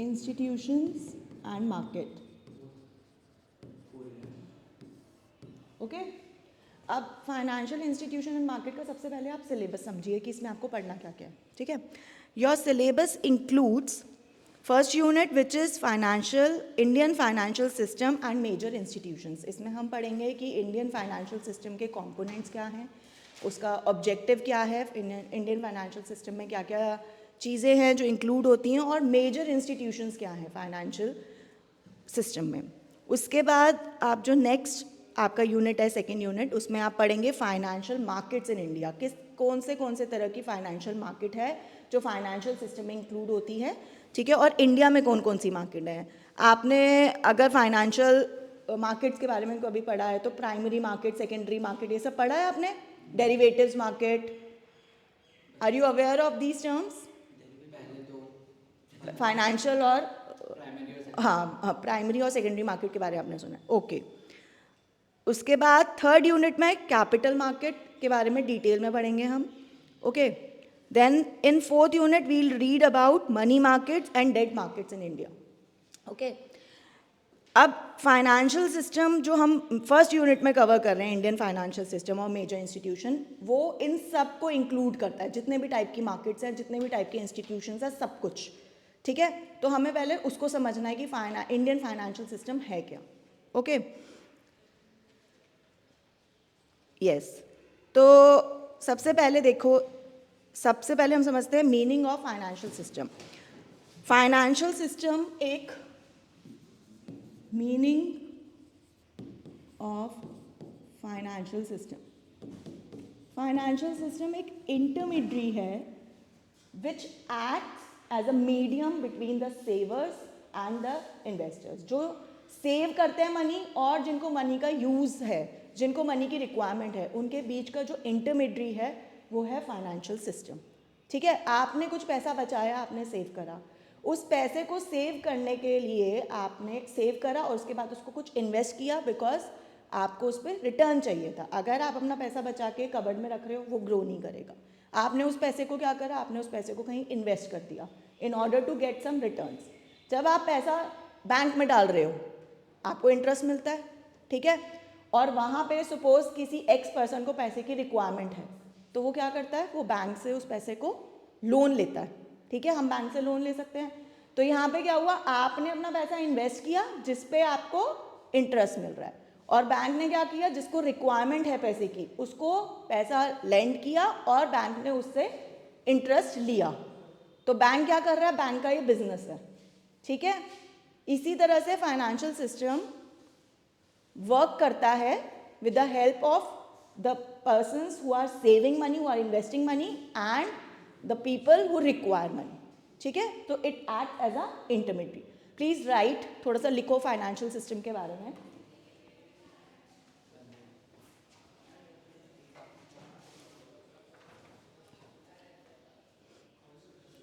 institutions and market. Okay अब financial institution and market का सबसे पहले आप सिलेबस समझिए कि इसमें आपको पढ़ना क्या क्या है, ठीक है. Your syllabus includes first unit which is financial Indian financial system and major institutions. इसमें हम पढ़ेंगे कि इंडियन फाइनेंशियल सिस्टम के कंपोनेंट्स क्या हैं, उसका ऑब्जेक्टिव क्या है, इंडियन फाइनेंशियल सिस्टम में क्या क्या चीज़ें हैं जो इंक्लूड होती हैं, और मेजर इंस्टीट्यूशंस क्या हैं फाइनेंशियल सिस्टम में. उसके बाद आप जो नेक्स्ट आपका यूनिट है सेकेंड यूनिट, उसमें आप पढ़ेंगे फाइनेंशियल मार्केट्स इन इंडिया. कौन से तरह की फाइनेंशियल मार्केट है जो फाइनेंशियल सिस्टम में इंक्लूड होती है, ठीक है, और इंडिया में कौन कौन सी मार्केट है. आपने अगर फाइनेंशियल मार्केट्स के बारे में कभी पढ़ा है तो प्राइमरी मार्केट, सेकेंडरी मार्केट, ये सब पढ़ा है आपने. Derivatives market, are you aware of these terms. Financial और हाँ प्राइमरी और सेकेंडरी मार्केट के बारे में आपने सुना है. ओके उसके बाद थर्ड यूनिट में कैपिटल मार्केट के बारे में डिटेल में पढ़ेंगे हम. Okay then in fourth unit we'll read about money markets and debt markets in India. Okay अब फाइनेंशियल सिस्टम जो हम फर्स्ट यूनिट में कवर कर रहे हैं, इंडियन फाइनेंशियल सिस्टम और मेजर इंस्टीट्यूशन, वो इन सब को इंक्लूड करता है. जितने भी टाइप की मार्केट्स हैं, जितने भी टाइप के इंस्टीट्यूशंस हैं, सब कुछ, ठीक है. तो हमें पहले उसको समझना है कि इंडियन फाइनेंशियल सिस्टम है क्या. ओके यस तो सबसे पहले देखो, सबसे पहले हम समझते हैं meaning of financial system. Financial system एक meaning of financial system. Financial system एक इंटरमीडियरी है which acts as a medium between the savers and the investors. जो सेव करते हैं मनी और जिनको मनी का यूज़ है, जिनको मनी की रिक्वायरमेंट है, उनके बीच का जो इंटरमीडियरी है वो है फाइनेंशियल सिस्टम. ठीक है, आपने कुछ पैसा बचाया, आपने सेव करा, उस पैसे को सेव करने के लिए आपने सेव करा और उसके बाद उसको कुछ इन्वेस्ट किया बिकॉज आपको उस पर रिटर्न चाहिए था. अगर आप अपना पैसा बचा के कबर्ड में रख रहे हो वो ग्रो नहीं करेगा. आपने उस पैसे को क्या करा, आपने उस पैसे को कहीं इन्वेस्ट कर दिया in order to get some returns. जब आप पैसा बैंक में डाल रहे हो आपको इंटरेस्ट मिलता है, ठीक है, और वहाँ पे सपोज किसी एक्स पर्सन को पैसे की रिक्वायरमेंट है तो वो क्या करता है, वो बैंक से उस पैसे को लोन लेता है. ठीक है, हम बैंक से लोन ले सकते हैं. तो यहाँ पे क्या हुआ, आपने अपना पैसा इन्वेस्ट किया जिस पे आपको इंटरेस्ट मिल रहा है, और बैंक ने क्या किया, जिसको रिक्वायरमेंट है पैसे की उसको पैसा लेंड किया और बैंक ने उससे इंटरेस्ट लिया. तो बैंक क्या कर रहा है, बैंक का ये बिजनेस है. ठीक है, इसी तरह से फाइनेंशियल सिस्टम वर्क करता है with the help of the persons who are saving money, who are investing money and the people who require money. ठीक है, तो it acts as a intermediary. Please write, थोड़ा सा लिखो फाइनेंशियल सिस्टम के बारे में.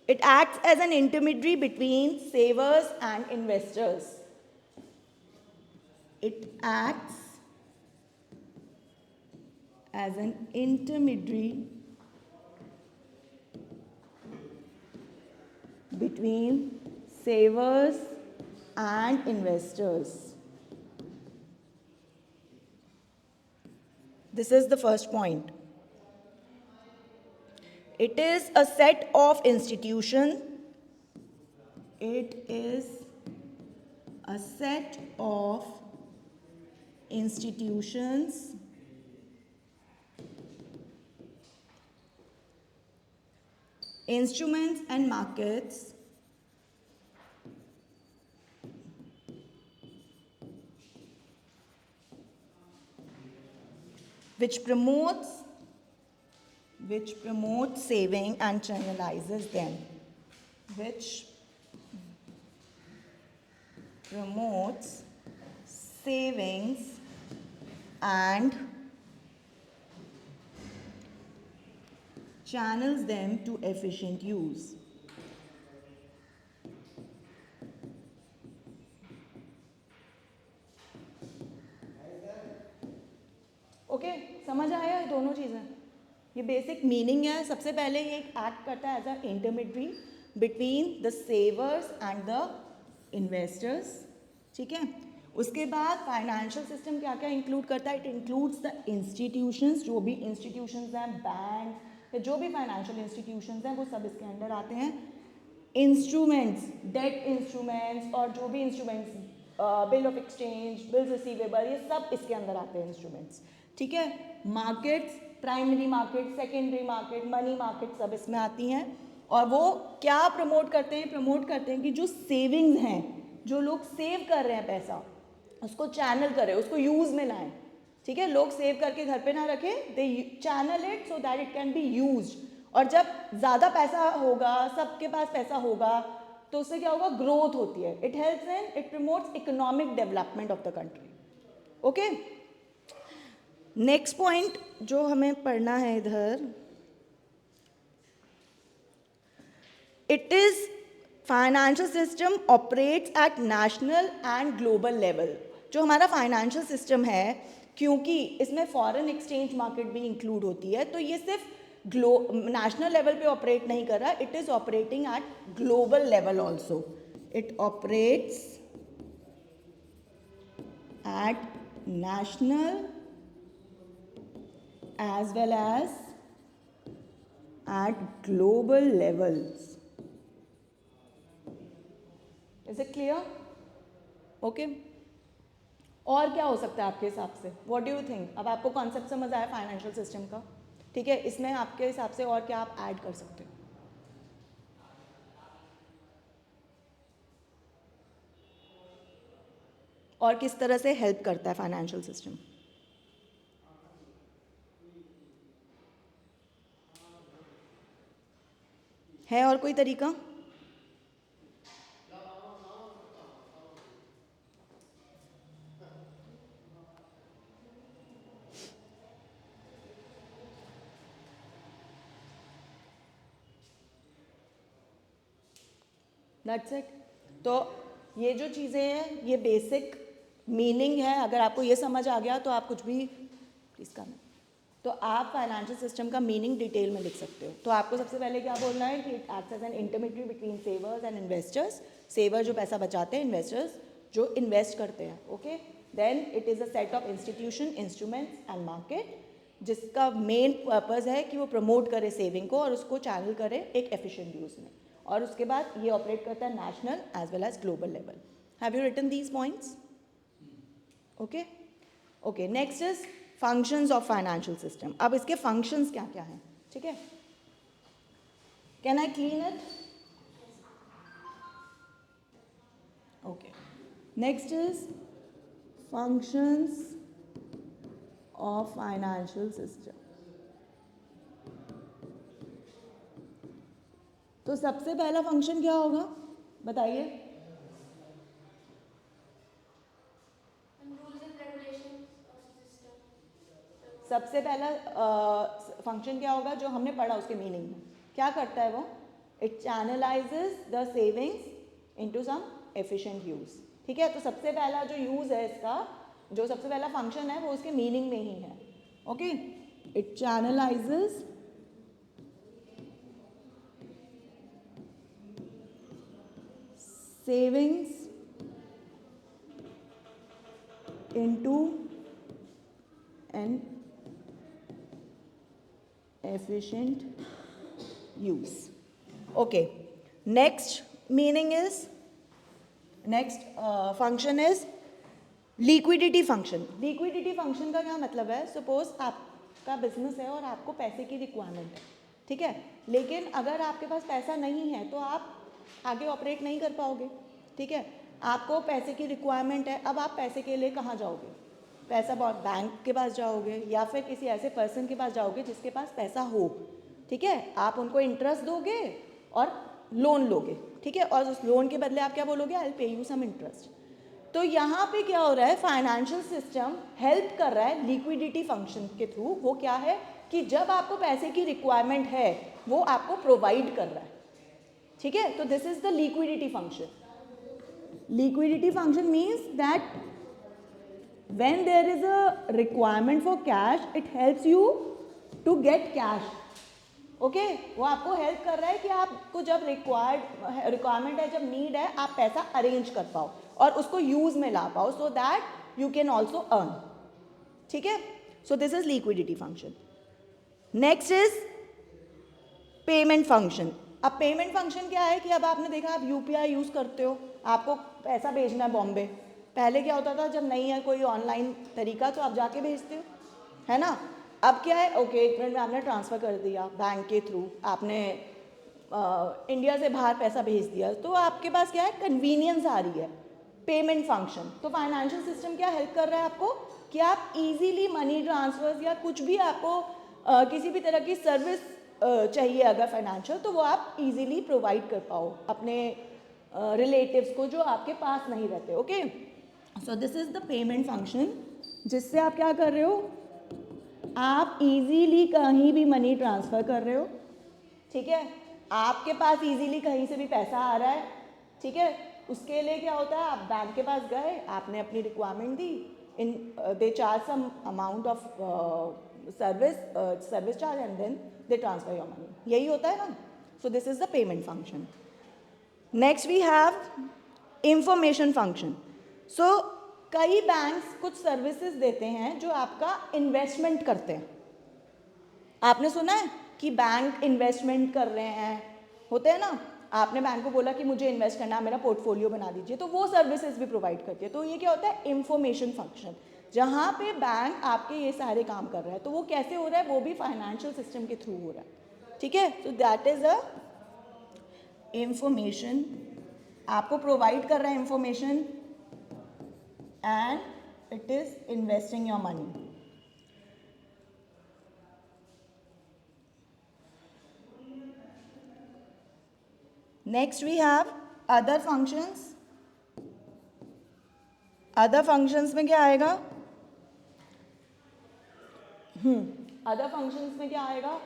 It acts as an intermediary between savers and investors. It acts as an intermediary between savers and investors. This is the first point. It is a set of institutions. It is a set of institutions instruments and markets which promotes saving and channelizes them. Which promotes savings and channels them to efficient use. Okay, समझ आया ये दोनों चीज़ें. ये basic meaning है. सबसे पहले ये एक्ट करता है as a intermediary between the savers and the investors, ठीक है। उसके बाद फाइनेंशियल सिस्टम क्या क्या इंक्लूड करता है, इट इंक्लूड्स द इंस्टीट्यूशंस, जो भी इंस्टीट्यूशंस हैं, बैंक या जो भी फाइनेंशियल इंस्टीट्यूशंस हैं वो सब इसके अंडर आते हैं। इंस्ट्रूमेंट्स, डेट इंस्ट्रूमेंट्स और जो भी instruments, bill of exchange, bill receivable, ये सब इसके अंदर आते हैं इंस्ट्रूमेंट्स, ठीक है। Markets, primary market, secondary market, money market सब इसमें आती हैं। और वो क्या प्रमोट करते हैं, प्रमोट करते हैं कि जो सेविंग्स हैं, जो लोग सेव कर रहे हैं पैसा, उसको चैनल करें, उसको यूज़ में लाएं, ठीक है। लोग सेव करके घर पे ना रखें, they channel it so that it can be used. और जब ज़्यादा पैसा होगा, सबके पास पैसा होगा, तो उससे क्या होगा, ग्रोथ होती है। It helps and it promotes economic development of the country. Okay, next point जो हमें पढ़ना है इधर, it is financial system operates at national and global level. जो हमारा फाइनेंशियल सिस्टम है, क्योंकि इसमें फॉरेन एक्सचेंज मार्केट भी इंक्लूड होती है, तो ये सिर्फ नेशनल लेवल पे ऑपरेट नहीं कर रहा, it is operating eight global level also. It operates at national as well as at global levels. Is it clear? Okay. और क्या हो सकता है आपके हिसाब से, व्हाट डू यू थिंक? अब आपको कॉन्सेप्ट समझ आया फाइनेंशियल सिस्टम का, ठीक है। इसमें आपके हिसाब से और क्या आप ऐड कर सकते हो? और किस तरह से हेल्प करता है फाइनेंशियल सिस्टम? है और कोई तरीका? That's it. तो ये जो चीज़ें हैं, ये बेसिक मीनिंग है। अगर आपको ये समझ आ गया तो आप कुछ भी प्लीज़ करना, तो आप फाइनेंशियल सिस्टम का मीनिंग डिटेल में लिख सकते हो। तो आपको सबसे पहले क्या बोलना है कि it acts as an intermediate between savers and investors. Saver जो पैसा बचाते हैं, इन्वेस्टर्स जो इन्वेस्ट करते हैं। Okay, then it is a set of institution, instruments and market, जिसका मेन पर्पज़ है कि वो प्रमोट करे सेविंग को और उसको चैनल करे एक एफिशिएंट यूज़ में। और उसके बाद ये ऑपरेट करता है national as well as global level. Have you written these points? Okay okay, next is functions of financial system. अब इसके फंक्शंस क्या क्या हैं, ठीक है। Can I clean it? Okay, next is functions of financial system. तो सबसे पहला फंक्शन क्या होगा, बताइए? सबसे पहला फंक्शन क्या होगा जो हमने पढ़ा उसके मीनिंग में, क्या करता है वो? It channelizes the savings into some efficient use, ठीक है। तो सबसे पहला जो यूज है इसका, जो सबसे पहला फंक्शन है वो उसके मीनिंग में ही है। Okay, it channelizes savings into an efficient use. Okay, next meaning is, next function is liquidity function. Liquidity function का क्या मतलब है? सपोज आपका बिजनेस है और आपको पैसे की रिक्वायरमेंट है, ठीक है। लेकिन अगर आपके पास पैसा नहीं है तो आप आगे ऑपरेट नहीं कर पाओगे, ठीक है। आपको पैसे की रिक्वायरमेंट है, अब आप पैसे के लिए कहाँ जाओगे? पैसा बहुत बैंक के पास जाओगे या फिर किसी ऐसे पर्सन के पास जाओगे जिसके पास पैसा हो, ठीक है। आप उनको इंटरेस्ट दोगे और लोन लोगे, ठीक है। और उस लोन के बदले आप क्या बोलोगे? I will pay you some interest. तो यहाँ पे क्या हो रहा है, फाइनेंशियल सिस्टम हेल्प कर रहा है लिक्विडिटी फंक्शन के थ्रू। वो क्या है कि जब आपको पैसे की रिक्वायरमेंट है वो आपको प्रोवाइड कर रहा है, ठीक है। तो this is the liquidity function. Liquidity function means that when there is a requirement for cash, it helps you to get cash, okay वो आपको हेल्प कर रहा है कि आपको जब रिक्वायरमेंट है, जब नीड है, आप पैसा अरेंज कर पाओ और उसको यूज में ला पाओ, so that you can also earn. ठीक है, सो this is liquidity function. Next is payment function. अब पेमेंट फंक्शन क्या है कि अब आपने देखा आप यूपीआई यूज़ करते हो, आपको पैसा भेजना है बॉम्बे. पहले क्या होता था, जब नहीं है कोई ऑनलाइन तरीका तो आप जाके भेजते हो, है ना. अब क्या है, ओके 1 मिनट में आपने ट्रांसफ़र कर दिया बैंक के थ्रू, आपने इंडिया से बाहर पैसा भेज दिया, तो आपके पास क्या है, कन्वीनियंस आ रही है. पेमेंट फंक्शन, तो फाइनेंशियल सिस्टम क्या हेल्प कर रहा है आपको कि आप इजीली मनी ट्रांसफर्स या कुछ भी आपको किसी भी तरह की सर्विस चाहिए अगर फाइनेंशियल, तो वो आप इजीली प्रोवाइड कर पाओ अपने रिलेटिव्स को जो आपके पास नहीं रहते. Okay, so this is the payment function, जिससे आप क्या कर रहे हो, आप इजीली कहीं भी मनी ट्रांसफ़र कर रहे हो. ठीक है, आपके पास इजीली कहीं से भी पैसा आ रहा है. ठीक है, उसके लिए क्या होता है, आप बैंक के पास गए, आपने अपनी रिक्वायरमेंट दी, in they charge some amount of service charge and then they transfer your money. यही होता है ना. So this is the payment function. Next we have information function. So कई बैंक्स कुछ सर्विसेज देते हैं जो आपका इन्वेस्टमेंट करते हैं. आपने सुना है कि बैंक इन्वेस्टमेंट कर रहे हैं, होते हैं ना. आपने बैंक को बोला कि मुझे इन्वेस्ट करना है, मेरा पोर्टफोलियो बना दीजिए, तो वो सर्विसेज भी प्रोवाइड करती है. तो ये क्या होता है, इंफॉर्मेशन फंक्शन, जहाँ पे बैंक आपके ये सारे काम कर रहा है. तो वो कैसे हो रहा है, वो भी फाइनेंशियल सिस्टम के थ्रू हो रहा है. ठीक है, तो दैट इज अ इंफॉर्मेशन, आपको प्रोवाइड कर रहा है information and it is investing your money. Next we have other functions. other functions में क्या आएगा, other functions में क्या आएगा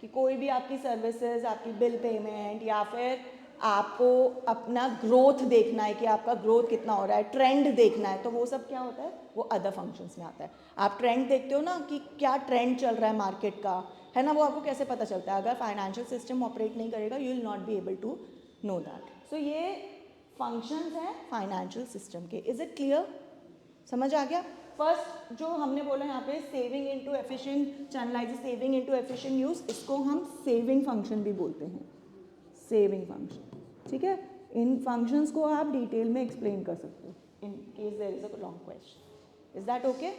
कि कोई भी आपकी सर्विसेज, आपकी बिल पेमेंट, या फिर आपको अपना ग्रोथ देखना है कि आपका ग्रोथ कितना हो रहा है, ट्रेंड देखना है, तो वो सब क्या होता है, वो अदर फंक्शंस में आता है. आप ट्रेंड देखते हो ना कि क्या ट्रेंड चल रहा है मार्केट का, है ना, वो आपको कैसे पता चलता है. अगर फाइनेंशियल सिस्टम ऑपरेट नहीं करेगा, you will not be able to know that. So ये फंक्शंस हैं फाइनेंशियल सिस्टम के. इज इट क्लियर, समझ आ गया. फर्स्ट जो हमने बोला यहाँ पे, saving into efficient channelize, saving into efficient use, इसको हम सेविंग फंक्शन भी बोलते हैं, सेविंग फंक्शन. ठीक है, इन फंक्शंस को आप डिटेल में एक्सप्लेन कर सकते हो in case there is a long question. Is that okay?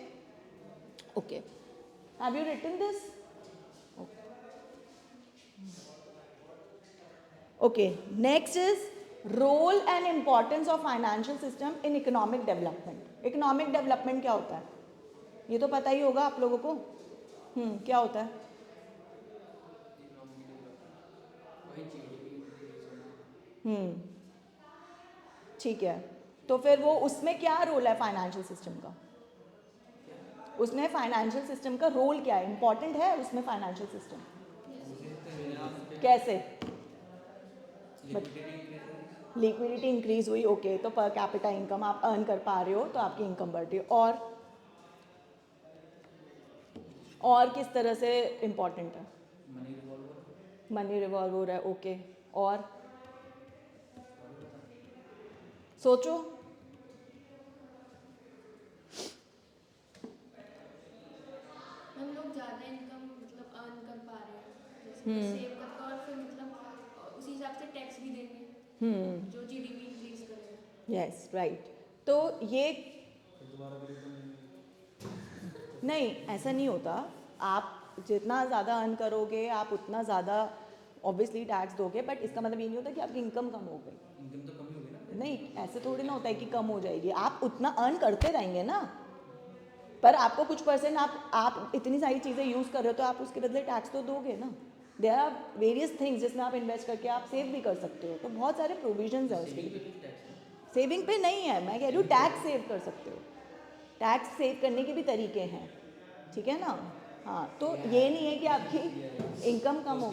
Okay, have you written this? Okay, next is role and importance of financial system in economic development. Economic development क्या होता है, ये तो पता ही होगा आप लोगों को. क्या होता है? ठीक है, तो फिर वो उसमें क्या रोल है फाइनेंशियल सिस्टम का, उसमें फाइनेंशियल सिस्टम का रोल क्या है, इंपॉर्टेंट है उसमें फाइनेंशियल सिस्टम? कैसे? लिक्विडिटी इंक्रीज हुई, ओके, तो पर कैपिटा इनकम आप अर्न कर पा रहे हो, तो आपकी इनकम बढ़ रही है. और किस तरह से इम्पॉर्टेंट है? मनी रिवॉल्व हो रहा है, ओके. और सोचो, हम लोग ज़्यादा इनकम मतलब अर्न कर पा रहे हैं, जैसे सेव करके, और फिर मतलब उसी हिसाब से टैक्स भी देंगे जो जीडीपी इंक्रीज करेगा. Yes right. तो ये नहीं, ऐसा नहीं होता. आप जितना ज़्यादा अर्न करोगे, आप उतना ज़्यादा ऑब्वियसली टैक्स दोगे, बट इसका मतलब ये नहीं होता कि आपकी इनकम कम हो गई. इनकम तो कम ही होगी ना. नहीं, ऐसे थोड़ी ना होता है कि कम हो जाएगी, आप उतना अर्न करते रहेंगे ना, पर आपको कुछ परसेंट, आप इतनी सारी चीज़ें यूज़ कर रहे हो, तो आप उसके बदले टैक्स तो दोगे ना. देयर आर वेरियस थिंग्स जिसमें आप इन्वेस्ट करके आप सेव भी कर सकते हो, तो बहुत सारे प्रोविजंस हैं उसके लिए. सेविंग पे नहीं है, मैं कह रही हूँ टैक्स सेव कर सकते हो, टैक्स सेव करने के भी तरीके हैं. ठीक है ना. हाँ, तो ये नहीं है कि आपकी इनकम कम हो.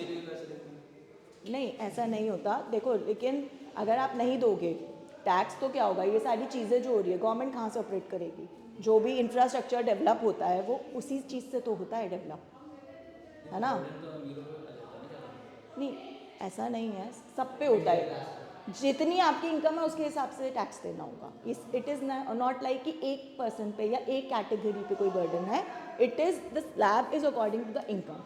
नहीं, ऐसा नहीं होता. देखो, लेकिन अगर आप नहीं दोगे टैक्स तो क्या होगा, ये सारी चीज़ें जो हो रही है, गवर्नमेंट कहाँ से ऑपरेट करेगी? जो भी इंफ्रास्ट्रक्चर डेवलप होता है वो उसी चीज़ से तो होता है डेवलप, है ना. नहीं, ऐसा नहीं है, सब पे होता है, जितनी आपकी इनकम है उसके हिसाब से टैक्स देना होगा. इट इज़ नॉट लाइक कि एक पर्सन पे या एक कैटेगरी पे कोई बर्डन है. It is the slab is according to the income.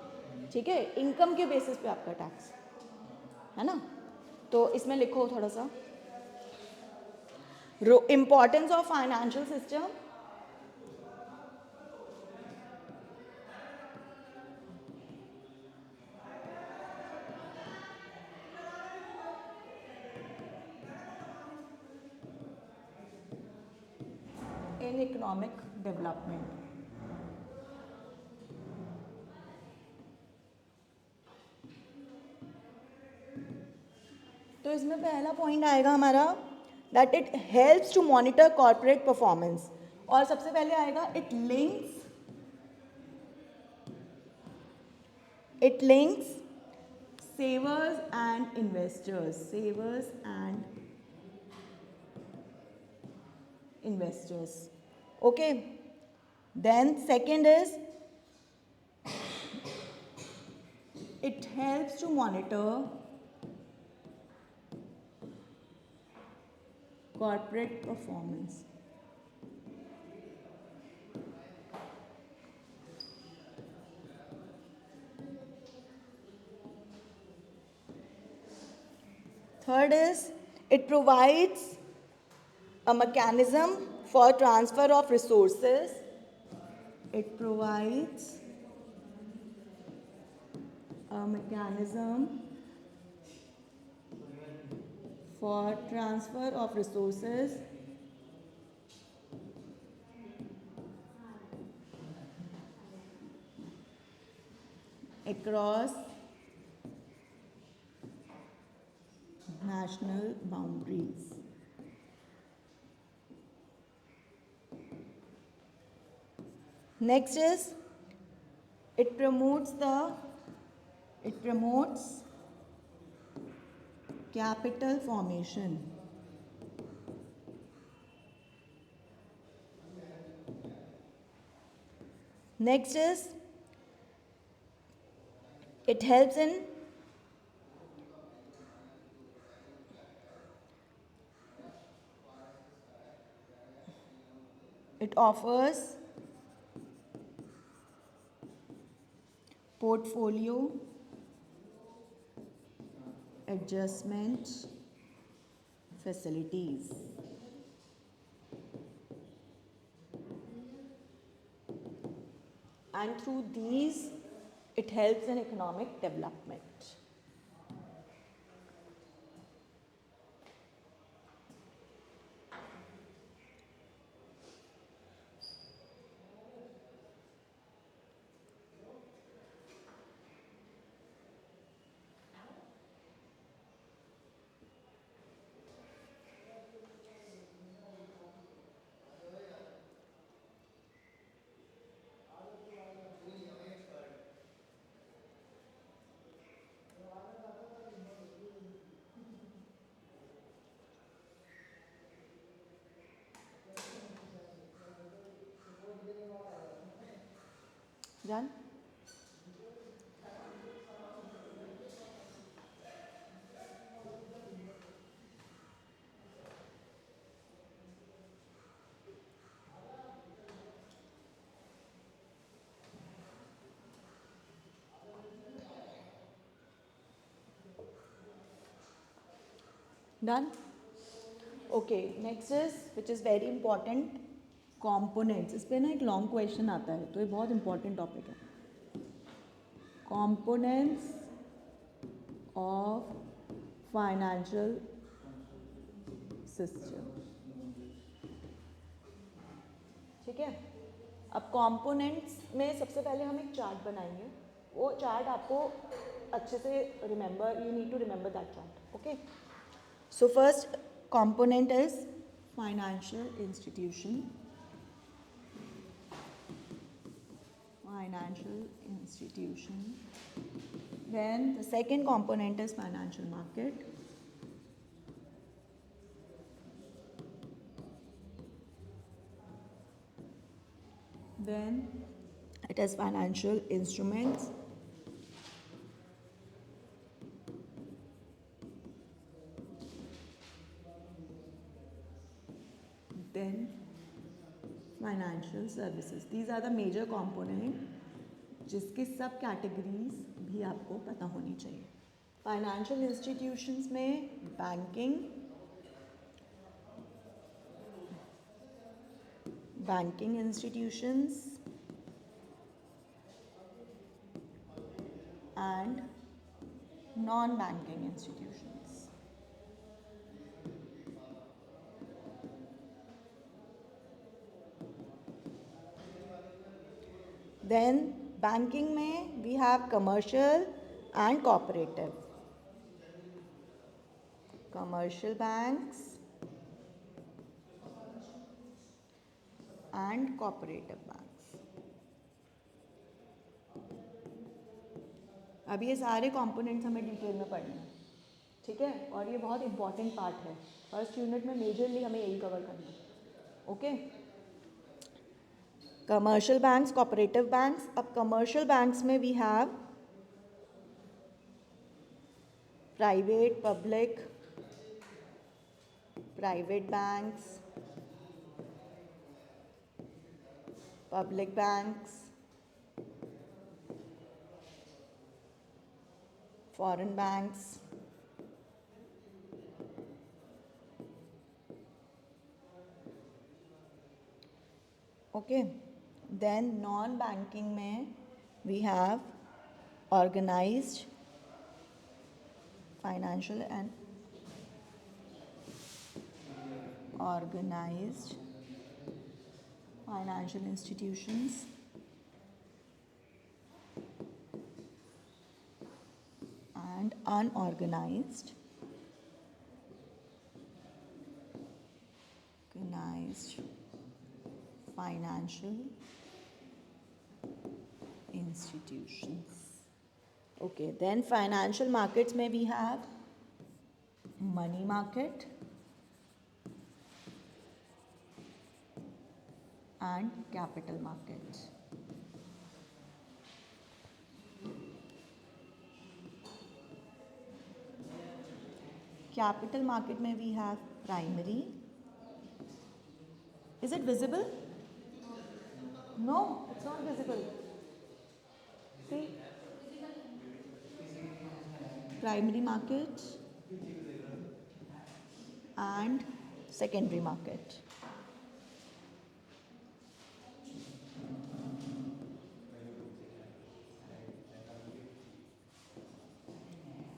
ठीक है, इनकम के बेसिस पे आपका टैक्स है ना. तो इसमें लिखो थोड़ा सा importance of financial system. In economic development. तो इसमें पहला पॉइंट आएगा हमारा that it helps to monitor corporate performance. और सबसे पहले आएगा it links savers and investors. Okay, then second is it helps to monitor corporate performance. Third is it provides a mechanism for transfer of resources. It provides a mechanism for transfer of resources across national boundaries. Next is it promotes capital formation. Next is it helps in it offers portfolio adjustment facilities. And through these, it helps in economic development. Done? Done? Okay, next is which is very important, components. इस पे ना एक long question आता है, तो ये बहुत important topic है. Components of financial system. ठीक है. अब components में सबसे पहले हम एक चार्ट बनाएंगे. वो चार्ट आपको अच्छे से remember, you need to remember that chart. Okay. So first component is financial institution. Then the second component is financial market. Then it has financial instruments. then financial services. These are the major component जिसके सब categories भी आपको पता होनी चाहिए. Financial institutions में banking institutions and non banking institutions. Then banking में we have commercial and cooperative. Commercial banks and cooperative banks. अब ये सारे components हमें डिटेल में पढ़ने हैं, ठीक है. और ये बहुत इंपॉर्टेंट पार्ट है. फर्स्ट यूनिट में मेजरली हमें यही कवर करना है. Okay. Commercial banks, cooperative banks. अब कमर्शियल बैंक्स में we have private, public, private banks, public banks, foreign banks, okay. Then non-banking में we have organized financial and organized financial institutions and unorganized organized financial institutions. Okay, then financial markets में we have money market and capital market. Capital market में we have primary. Is it visible? No, it's not visible. See? Primary market and secondary market.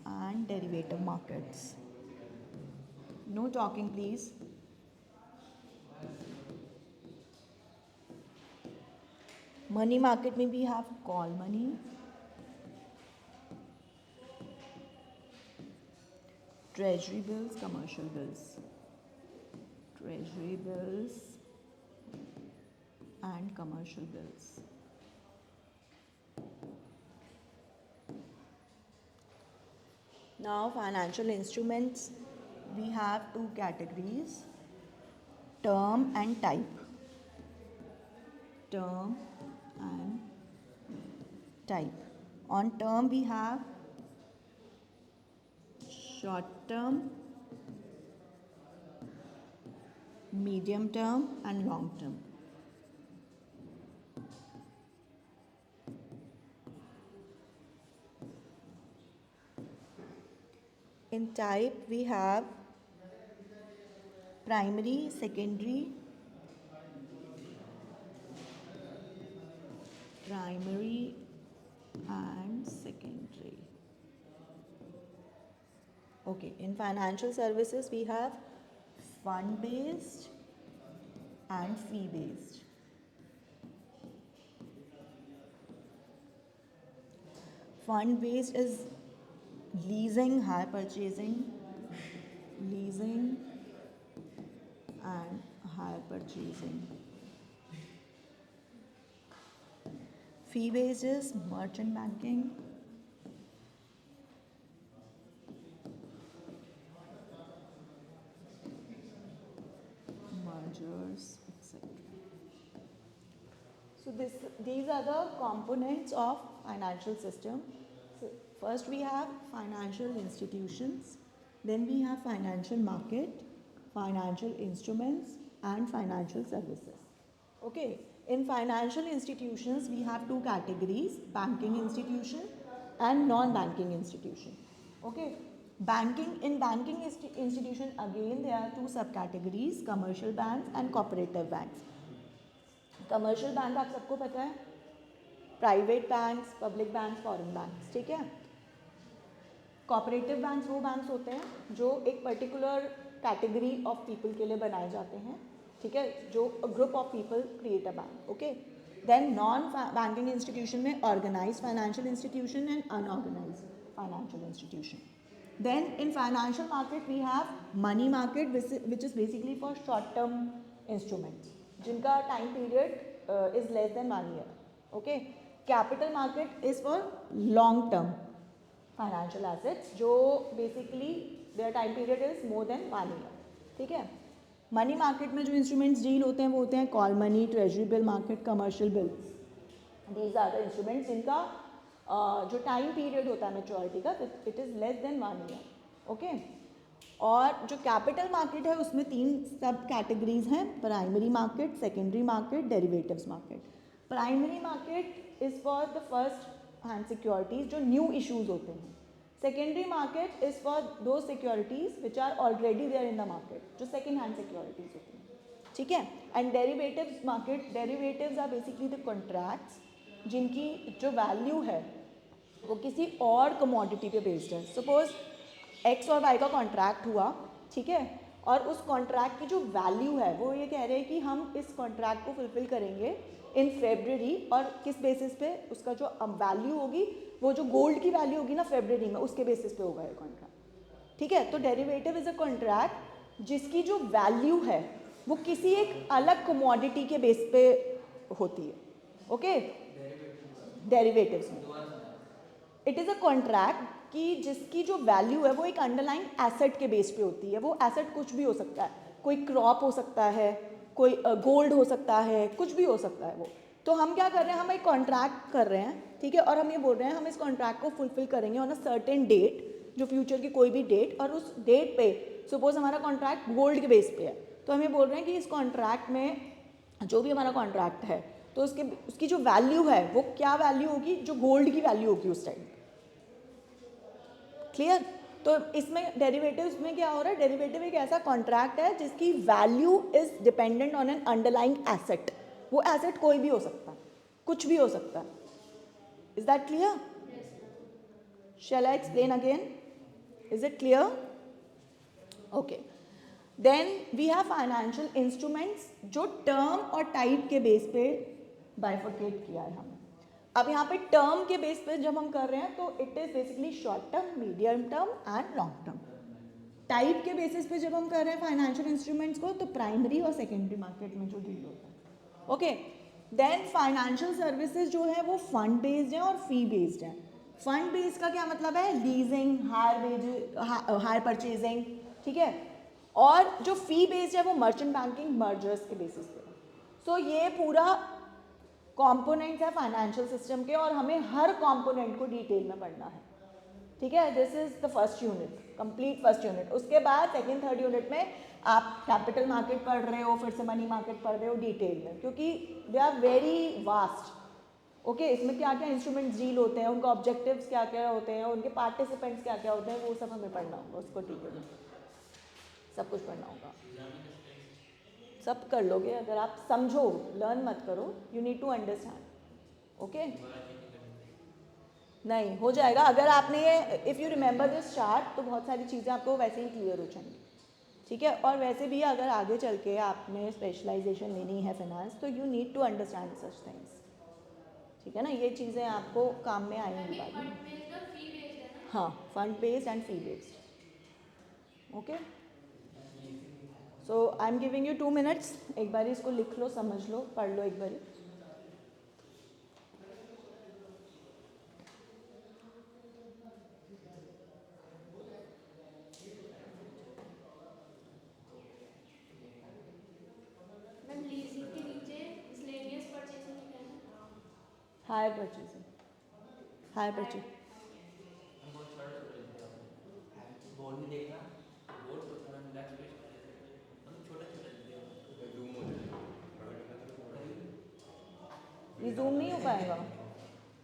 And derivative markets. No talking, please. Money market में we have call money, treasury bills, commercial bills, treasury bills and commercial bills. Now financial instruments, we have two categories, term and type. Term and type. On term we have short term, medium term and long term. In type we have primary, secondary, primary and secondary. Okay, in financial services we have fund based and fee based. Fund based is leasing, hire purchasing, leasing and hire purchasing. Fee based is merchant banking, mergers, etc. So these are the components of financial system. So first we have financial institutions, then we have financial market, financial instruments and financial services. Okay, in financial institutions we have two categories: banking institution and non-banking institution. Okay, in banking institution again there are two subcategories: commercial banks and cooperative banks. Commercial bank आप सबको पता है, private banks, public banks, foreign banks, ठीक है. Cooperative banks वो banks होते हैं जो एक पर्टिकुलर कैटेगरी ऑफ पीपल के लिए बनाए जाते हैं, ठीक है, जो group of people create a bank. Okay, then non banking institution में organise financial institution and unorganise financial institution. Then in financial market we have money market, which is basically for short term instruments जिनका time period is less than 1 year. Okay, capital market is for long term financial assets जो basically their time period is more than 1 year. ठीक है. Money market में जो instruments deal होते हैं वो होते हैं call money, treasury bill market, commercial bills. These are the instruments जिनका जो टाइम पीरियड होता है मैच्योरिटी का, it is less than 1 year. Okay, और जो कैपिटल मार्केट है उसमें 3 सब कैटेगरीज हैं: primary market, secondary market, derivatives market. Primary market is for the first hand securities जो न्यू इशूज़ होते हैं. Secondary market is for those securities which are already there in the market, जो second hand securities होती हैं. ठीक है. And derivatives market, derivatives are basically the contracts जिनकी जो वैल्यू है वो किसी और कमोडिटी पे बेस्ड है. सपोज एक्स और वाई का कॉन्ट्रैक्ट हुआ, ठीक है, और उस कॉन्ट्रैक्ट की जो वैल्यू है वो ये कह रहे हैं कि हम इस कॉन्ट्रैक्ट को फुलफिल करेंगे इन फेब्रवरी, और किस बेसिस पे उसका जो वैल्यू होगी, वो जो गोल्ड की वैल्यू होगी ना फेब्रवरी में, उसके बेसिस पे होगा ये कॉन्ट्रैक्ट. ठीक है. तो डेरिवेटिव इज अ कॉन्ट्रैक्ट जिसकी जो वैल्यू है वो किसी एक अलग कमोडिटी के बेस पे होती है. ओके, डेरिवेटिव्स में इट इज़ अ कॉन्ट्रैक्ट कि जिसकी जो वैल्यू है वो एक अंडरलाइन एसेट के बेस पे होती है. वो एसेट कुछ भी हो सकता है, कोई क्रॉप हो सकता है, कोई गोल्ड हो सकता है, कुछ भी हो सकता है वो. तो हम क्या कर रहे हैं, हम एक कॉन्ट्रैक्ट कर रहे हैं, ठीक है, और हम ये बोल रहे हैं हम इस कॉन्ट्रैक्ट को फुलफिल करेंगे ऑन अ सर्टेन डेट, जो फ्यूचर की कोई भी डेट, और उस डेट पे सपोज हमारा कॉन्ट्रैक्ट गोल्ड के बेस पे है, तो हम ये बोल रहे हैं कि इस कॉन्ट्रैक्ट में जो भी हमारा कॉन्ट्रैक्ट है तो उसकी जो वैल्यू है वो क्या वैल्यू होगी, जो गोल्ड की वैल्यू होगी उस टाइम. क्लियर. तो इसमें डेरिवेटिव्स में क्या हो रहा है, डेरिवेटिव एक ऐसा कॉन्ट्रैक्ट है जिसकी value is dependent on an underlying asset. वो एसेट कोई भी हो सकता है, कुछ भी हो सकता है. Is that clear? Shall I explain again? Is it clear? Okay. Then we have financial instruments जो टर्म और टाइप के बेस पे बाइफरकेट किया है हमने. अब यहाँ पे टर्म के बेस पे जब हम कर रहे हैं तो it is basically short term, medium term and long term. Type के बेसिस पे जब हम कर रहे हैं फाइनेंशियल इंस्ट्रूमेंट्स को, तो प्राइमरी और सेकेंडरी मार्केट में जो डील होता है. ओके. देन फाइनेंशियल सर्विसेज जो है वो फंड बेस्ड है और फी बेस्ड है. फंड बेस्ड का क्या मतलब है, लीजिंग, हायर परचेजिंग, ठीक है, और जो फी बेस्ड है वो मर्चेंट बैंकिंग, मर्जर्स के बेसिस पे. सो ये पूरा कंपोनेंट्स है फाइनेंशियल सिस्टम के, और हमें हर कंपोनेंट को डिटेल में पढ़ना है. ठीक है. This is the first unit, complete first unit. उसके बाद सेकंड थर्ड यूनिट में आप कैपिटल मार्केट पढ़ रहे हो, फिर से मनी मार्केट पढ़ रहे हो डिटेल में, क्योंकि they are very vast. Okay, इसमें क्या क्या इंस्ट्रूमेंट्स डील होते हैं, उनका ऑब्जेक्टिव्स क्या क्या होते हैं, उनके पार्टिसिपेंट्स क्या क्या होते हैं, वो सब हमें पढ़ना होगा. उसको डिटेल में सब कुछ पढ़ना होगा. सब कर लोगे अगर आप समझो, लर्न मत करो, you need to understand. Okay, नहीं हो जाएगा अगर आपने ये, if you remember this chart, तो बहुत सारी चीज़ें आपको वैसे ही क्लियर हो जाएंगी. ठीक है. और वैसे भी अगर आगे चल के आपने स्पेशलाइजेशन लेनी है फाइनेंस, तो you need to understand such things. ठीक है ना, ये चीज़ें आपको काम में आएंगी बाद में. हाँ, fund based and fee based. Okay. So I am giving you 2 minutes. एक बार इसको लिख लो, समझ लो, पढ़ लो एक बार. मैम लीजिंग के नीचे मिसलेनियस परचेसिंग क्या है? Hire purchasing, hire purchase. बहुत छोटा छोटा लिख दिया आपने, बोर्ड नहीं देखना, बोर्ड छोटा, नेक्स्ट पेज पर जैसे मतलब छोटा छोटा लिख दिया. ये जूम नहीं हो पाएगा?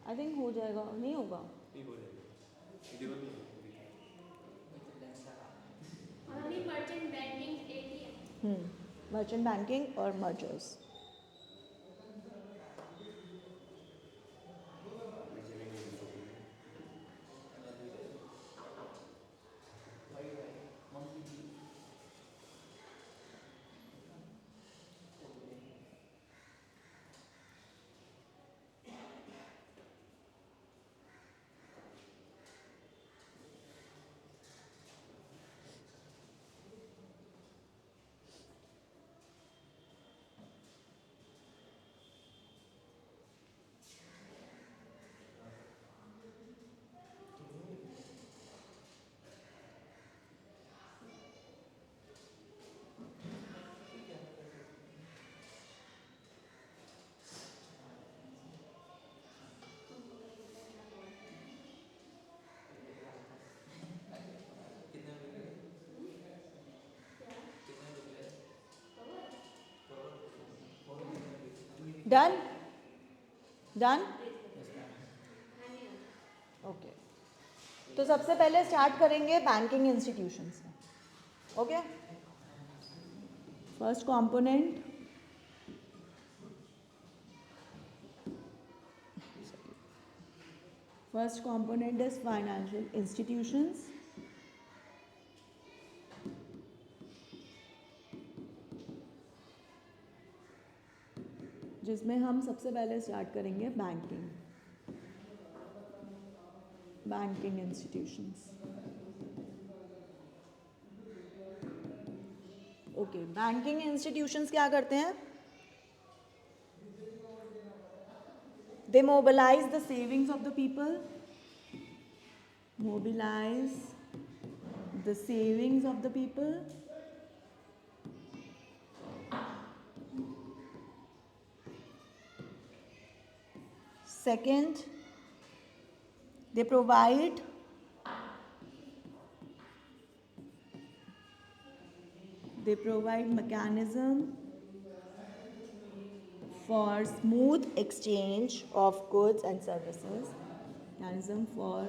आई थिंक हो जाएगा, नहीं होगा? नहीं हो जाएगा वीडियो में और हमारी मर्चेंट बैंकिंग एक ही है। मर्चेंट बैंकिंग और मर्जर्स। Done done. ओके, तो सबसे पहले स्टार्ट करेंगे बैंकिंग इंस्टीट्यूशन से। Okay, first component is financial institutions. जिसमें हम सबसे पहले स्टार्ट करेंगे banking institutions. Okay, banking institutions क्या करते हैं? They mobilize the savings of the people. Mobilize the savings of the people. Second, they provide mechanism for smooth exchange of goods and services. Mechanism for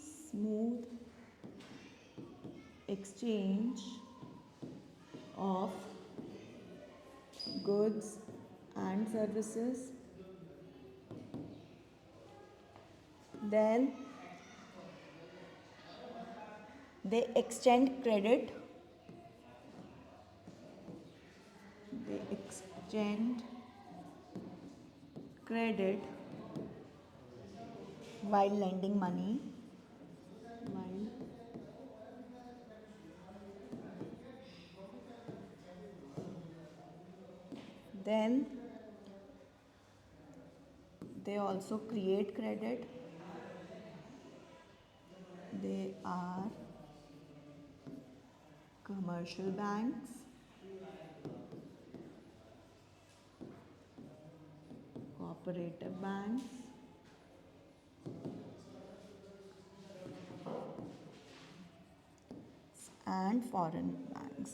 smooth exchange of goods and services. Then they extend credit. They extend credit while lending money. Then they also create credit. They are commercial banks. Cooperative banks. And foreign banks.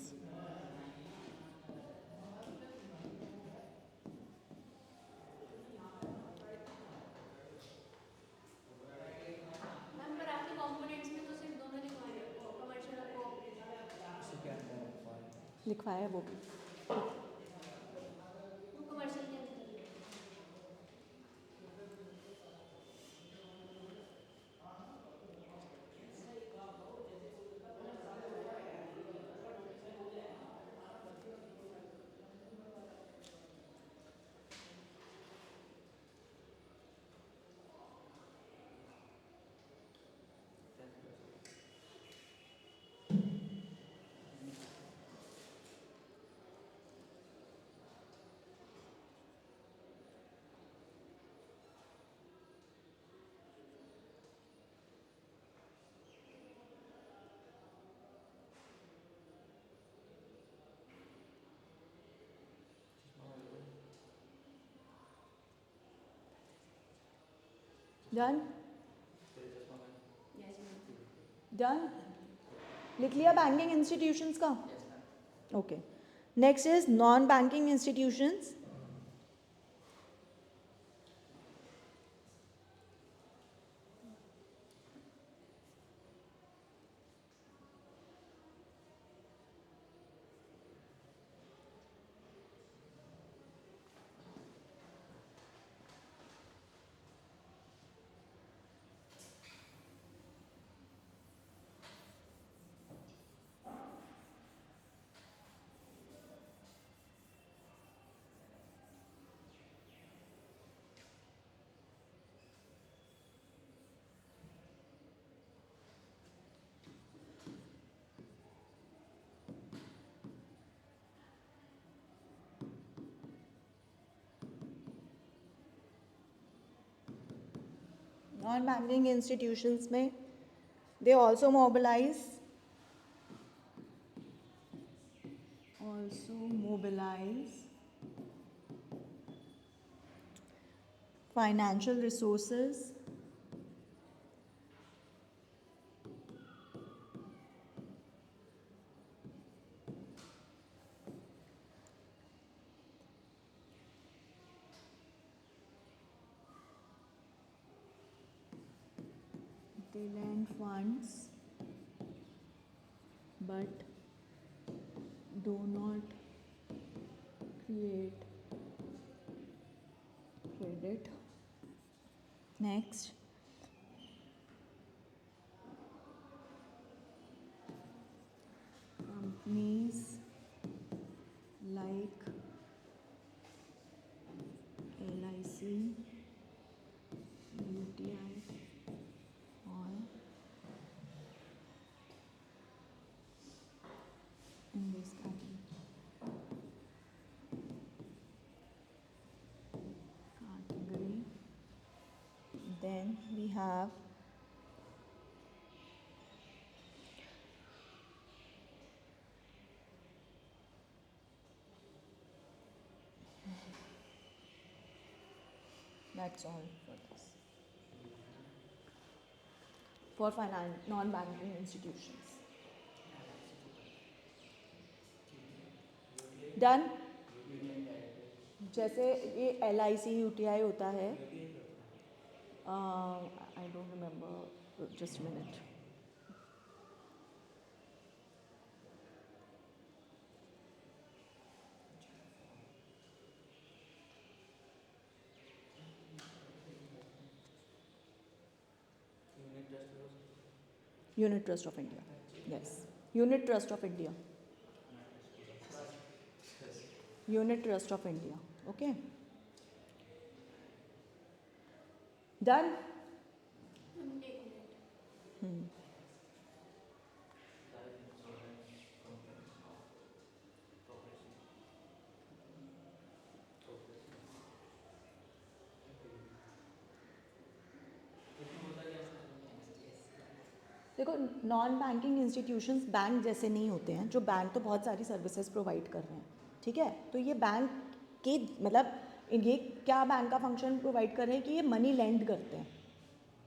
Ma'am पर आपके components में तो सिर्फ दोनों लिखवाए हैं, commercial और cooperative. लिखवाया है वो भी। वो कमर्शियल के अंदर है। Done yes ma'am. डन। लिख लिया बैंकिंग इंस्टीट्यूशंस का? Okay, next is non banking institutions. Non banking institutions में they also mobilise financial resources they lend funds but do not create credit. Next, companies like LIC, UTI, all in this category. Then we have that's all for this. For non-banking institutions. Done? जैसे ये LIC UTI होता है, I don't remember, just a minute. Unit Trust of India. Yes. Unit Trust of India. Unit Trust of India. Okay. Done? एक minute. देखो, non banking institutions bank जैसे नहीं होते हैं, जो बैंक तो बहुत सारी सर्विसेज प्रोवाइड कर रहे हैं, ठीक है। तो ये बैंक के मतलब ये क्या बैंक का फंक्शन प्रोवाइड कर रहे हैं कि ये मनी लेंड करते हैं,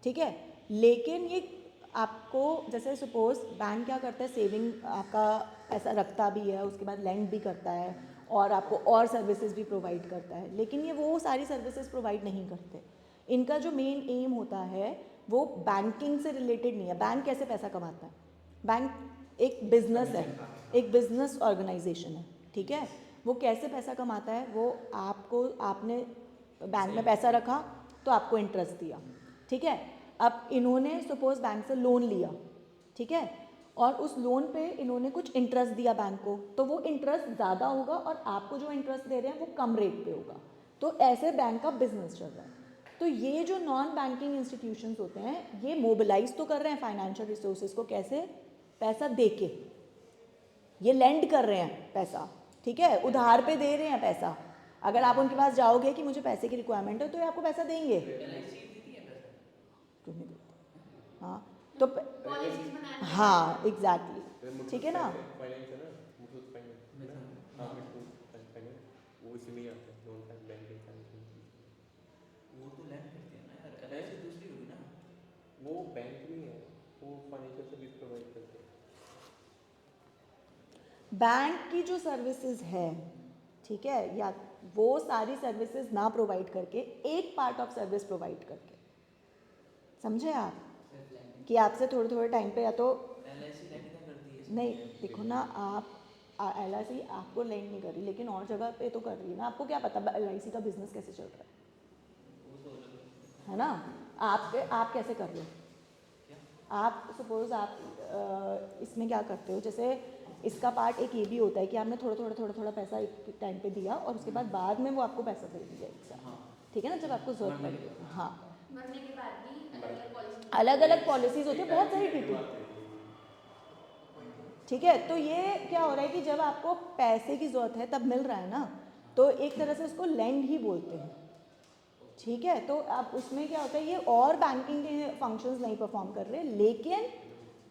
ठीक है। लेकिन ये आपको जैसे सपोज बैंक क्या करता है, सेविंग आपका पैसा रखता भी है, उसके बाद लेंड भी करता है और आपको और सर्विसेज भी प्रोवाइड करता है, लेकिन ये वो सारी सर्विसेज प्रोवाइड नहीं करते। इनका जो मेन एम होता है वो बैंकिंग से रिलेटेड नहीं है। बैंक कैसे पैसा कमाता है? बैंक एक बिजनेस है, एक बिजनेस ऑर्गेनाइजेशन है, ठीक है। वो कैसे पैसा कमाता है, वो आपने बैंक में पैसा रखा तो आपको इंटरेस्ट दिया, ठीक है। अब इन्होंने सपोज बैंक से लोन लिया, ठीक है, और उस लोन पे इन्होंने कुछ इंटरेस्ट दिया बैंक को, तो वो इंटरेस्ट ज़्यादा होगा और आपको जो इंटरेस्ट दे रहे हैं वो कम रेट पे होगा। तो ऐसे बैंक का बिजनेस चल रहा है। तो ये जो नॉन बैंकिंग इंस्टीट्यूशंस होते हैं, ये मोबिलाइज तो कर रहे हैं फाइनेंशियल रिसोर्सेज को, कैसे? पैसा दे के, ये लेंड कर रहे हैं पैसा, ठीक है, उधार पे दे रहे हैं पैसा। अगर आप उनके पास जाओगे कि मुझे पैसे की रिक्वायरमेंट है तो ये आपको पैसा देंगे, क्यों नहीं देते? हाँ, तो पॉलिसीज बनाने। हाँ एग्जैक्टली, ठीक है ना। फाइनेंस है ना, मुथूट फाइनेंस है ना, हाँ मुथूट फाइनेंस, वो इसमें ही आता है, नॉन बैंकिंग फाइनेंस। वो तो लैंड करते हैं ना यार, LIC दूसरी होगी ना। वो बैंक नहीं है, वो फाइनेंशियल सर्विस प्रोवाइड करते हैं। बैंक की जो सर्विसेज है, ठीक है, या वो सारी सर्विसेज ना प्रोवाइड करके एक पार्ट ऑफ सर्विस प्रोवाइड करके, समझे आप? कि आपसे थोड़े थोड़े टाइम पे या तो LIC लैंड क्या करती है? नहीं, देखो ना, आप LIC आपको लेंड नहीं कर रही, लेकिन और जगह पे तो कर रही है ना। आपको क्या पता LIC का बिजनेस कैसे चल रहा वो तो अलग है ना। आप कैसे कर रहे हो? आप सपोज आप इसमें क्या करते हो, जैसे इसका पार्ट एक ये भी होता है कि आपने थोड़ा पैसा एक टाइम पे दिया और उसके बाद में वो आपको पैसा दे दिया एक साथ, ठीक है ना, जब आपको जरूरत पड़े। हाँ, मरने के बाद भी अलग-अलग पॉलिसी। अलग अलग पॉलिसीज होती है, बहुत सारी ट्रीटी, ठीक है। तो ये क्या हो रहा है कि जब आपको पैसे की ज़रूरत है तब मिल रहा है ना, तो एक तरह से उसको लैंड ही बोलते हैं, ठीक है, तो अब उसमें क्या होता है, ये और बैंकिंग के फंक्शंस नहीं परफॉर्म कर रहे, लेकिन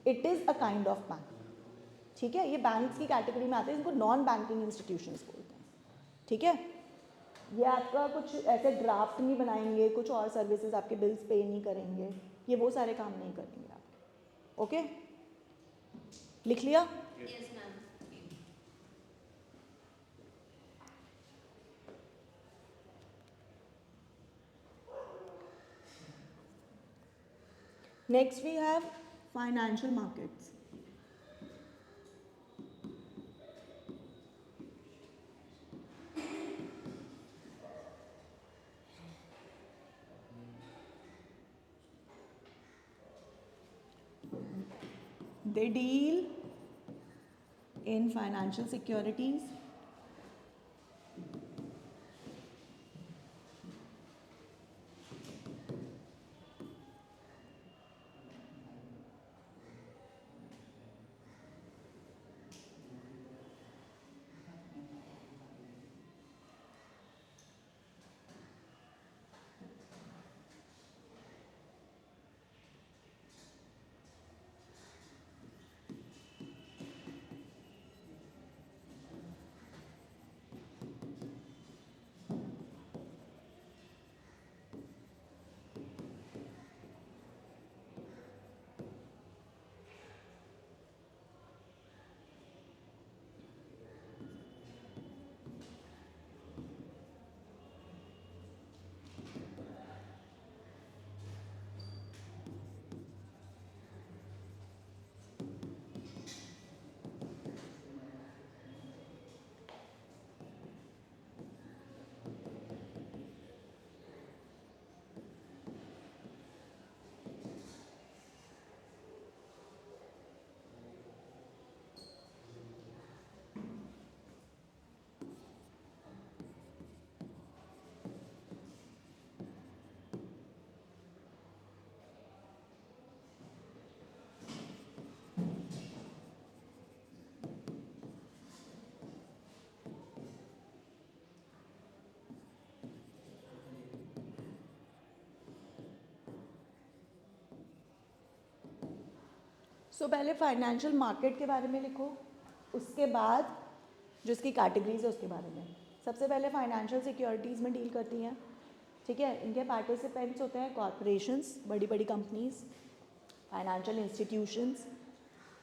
it is a kind of bank. ठीक है, ये बैंक्स की कैटेगरी में आते हैं, इनको नॉन बैंकिंग इंस्टीट्यूशंस बोलते हैं। ठीक है, ये आपका कुछ ऐसे ड्राफ्ट नहीं बनाएंगे, कुछ और सर्विसेज आपके बिल्स पे नहीं करेंगे, ये वो सारे काम नहीं करेंगे आपके। ओके, लिख लिया? Yes ma'am. Next we have financial markets. They deal in financial securities, सो पहले फाइनेंशियल मार्केट के बारे में लिखो, उसके बाद जो इसकी कैटेगरीज है उसके बारे में। सबसे पहले फाइनेंशियल सिक्योरिटीज़ में डील करती हैं। ठीक है, इनके पार्टिसिपेंट्स होते हैं कॉरपोरेशंस, बड़ी बड़ी companies, financial institutions,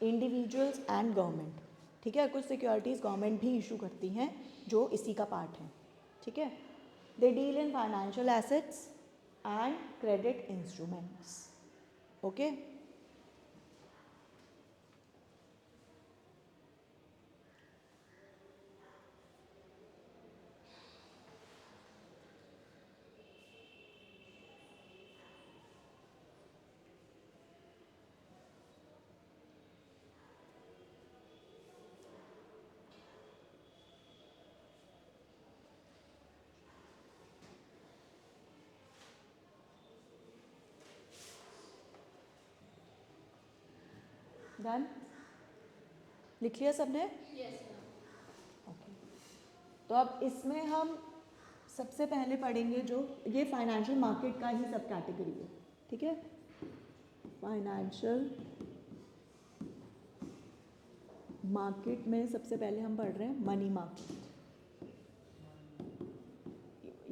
individuals and government. ठीक है, कुछ सिक्योरिटीज़ गवर्नमेंट भी इशू करती हैं जो इसी का पार्ट है। ठीक है, they deal in financial assets and credit instruments. Okay, done? लिख लिया सबने? Yes ma'am. ओके, तो अब इसमें हम सबसे पहले पढ़ेंगे जो ये फाइनेंशियल मार्केट का ही सब कैटेगरी है। ठीक है, फाइनेंशियल मार्केट में सबसे पहले हम पढ़ रहे हैं मनी मार्केट।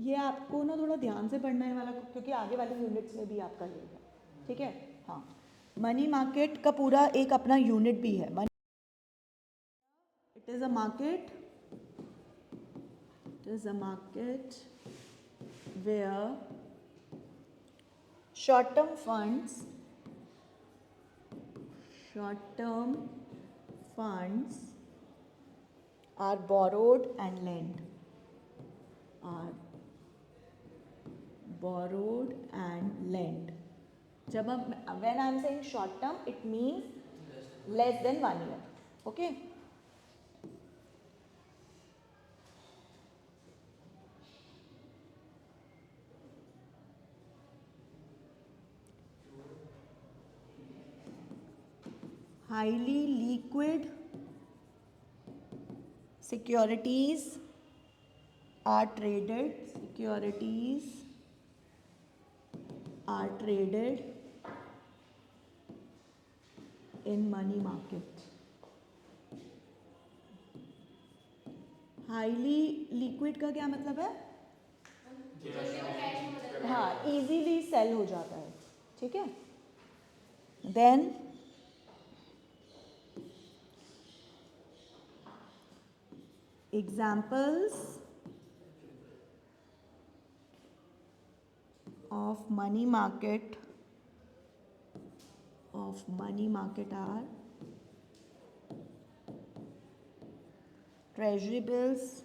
ये आपको ना थोड़ा ध्यान से पढ़ना है वाला, क्योंकि आगे वाले यूनिट्स में भी आपका ये है। ठीक है, हाँ, मनी मार्केट का पूरा एक अपना यूनिट भी है। It is a market, it is a market where short term funds are borrowed and lent, are borrowed and lent. जब हम when I am saying short term, it means less than 1 year. Okay. Highly liquid securities are traded. Securities are traded in money market. Highly liquid का क्या मतलब है? हाँ, easily cell हो जाता है, ठीक है. Then examples of money market are treasury bills,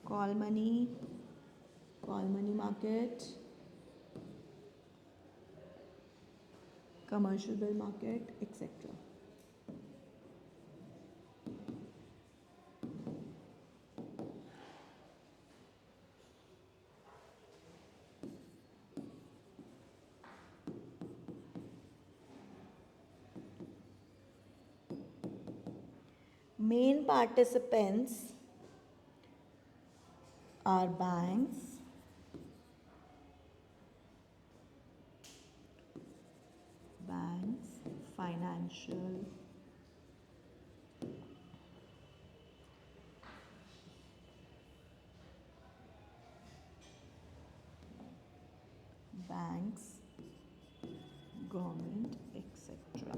call money market, commercial bill market, etc. Main participants are banks, financial banks, government, etc.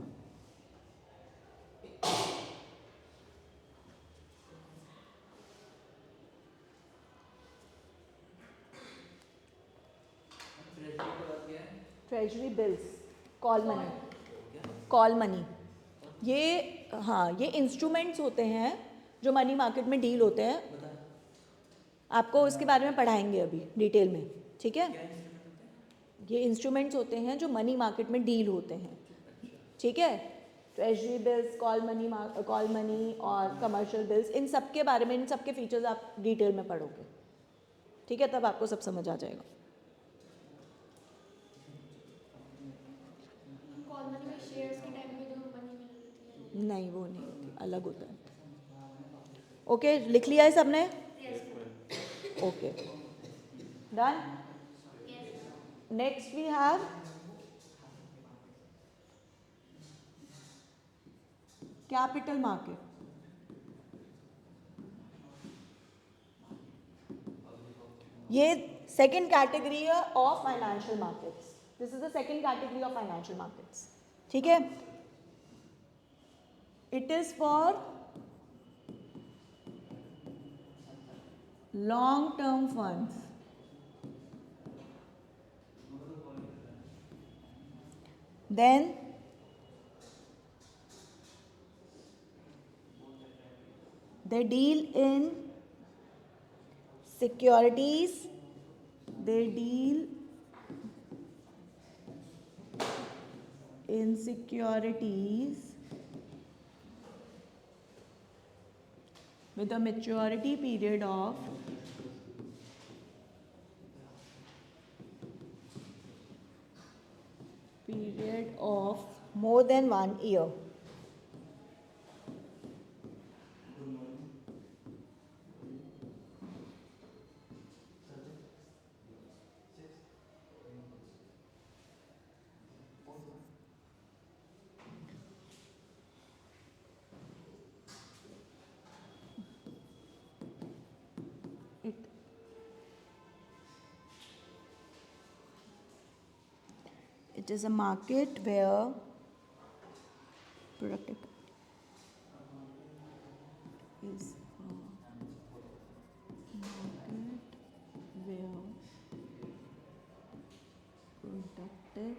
Treasury का बात क्या है? ट्रेजरी बिल्स, कॉल मनी, क्या? कॉल मनी, ये हाँ, ये इंस्ट्रूमेंट्स होते हैं जो मनी मार्केट में डील होते हैं. बता. आपको इसके बारे में पढ़ाएंगे अभी डिटेल में, ठीक है. क्या इंस्ट्रूमेंट होते हैं? ये इंस्ट्रूमेंट्स होते हैं जो मनी मार्केट में डील होते हैं, ठीक है. ट्रेजरी बिल्स, कॉल मनी और कमर्शियल बिल्स, इन सब के बारे में, इन सब के फीचर्स आप डिटेल में पढ़ोगे, ठीक है. तब आपको सब समझ आ जाएगा. कॉल मनी में शेयर्स के टाइम में जो मनी मिलती है. नहीं, वो नहीं होती, अलग होता है. ओके, लिख लिया है सबने? Okay, done. Next we have capital market. ये सेकेंड कैटेगरी है of financial markets. This is the second category of financial markets, ठीक है. It is for long term funds. Then they deal in securities, they deal in securities with a maturity period of more than 1 year. It is a market where productive is a market where productive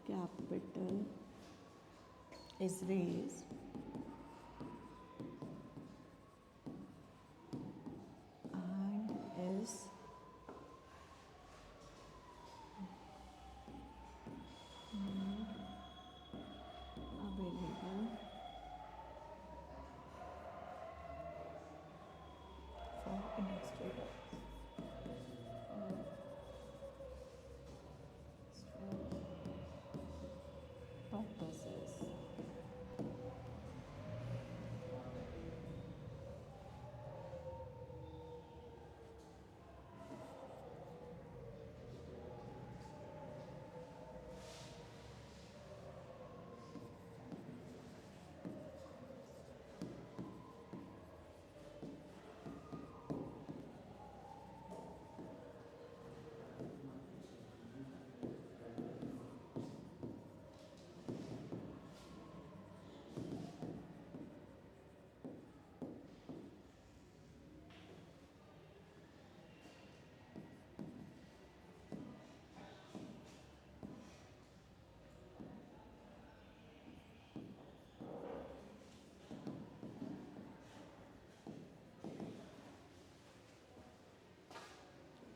capital is raised and is available for industrial purposes.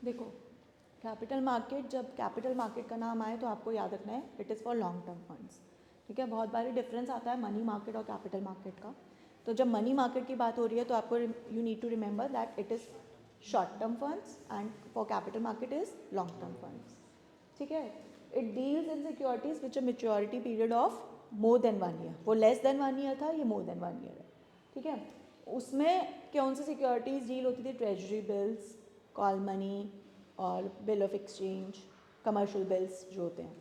देखो, capital market, जब capital market का नाम आए तो आपको याद रखना है it is for long term funds, ठीक है। बहुत बारी डिफरेंस आता है मनी मार्केट और कैपिटल मार्केट का। तो जब मनी मार्केट की बात हो रही है तो आपको you need to remember that it is short term funds and for capital market is long term funds, ठीक है। It deals in securities which a maturity period of more than 1 year. वो लेस देन 1 ईयर था, ये मोर than 1 year है, ठीक है। उसमें कौन सी सिक्योरिटीज़ डील होती थी? ट्रेजरी बिल्स, कॉल मनी और bill of exchange, commercial bills जो होते हैं।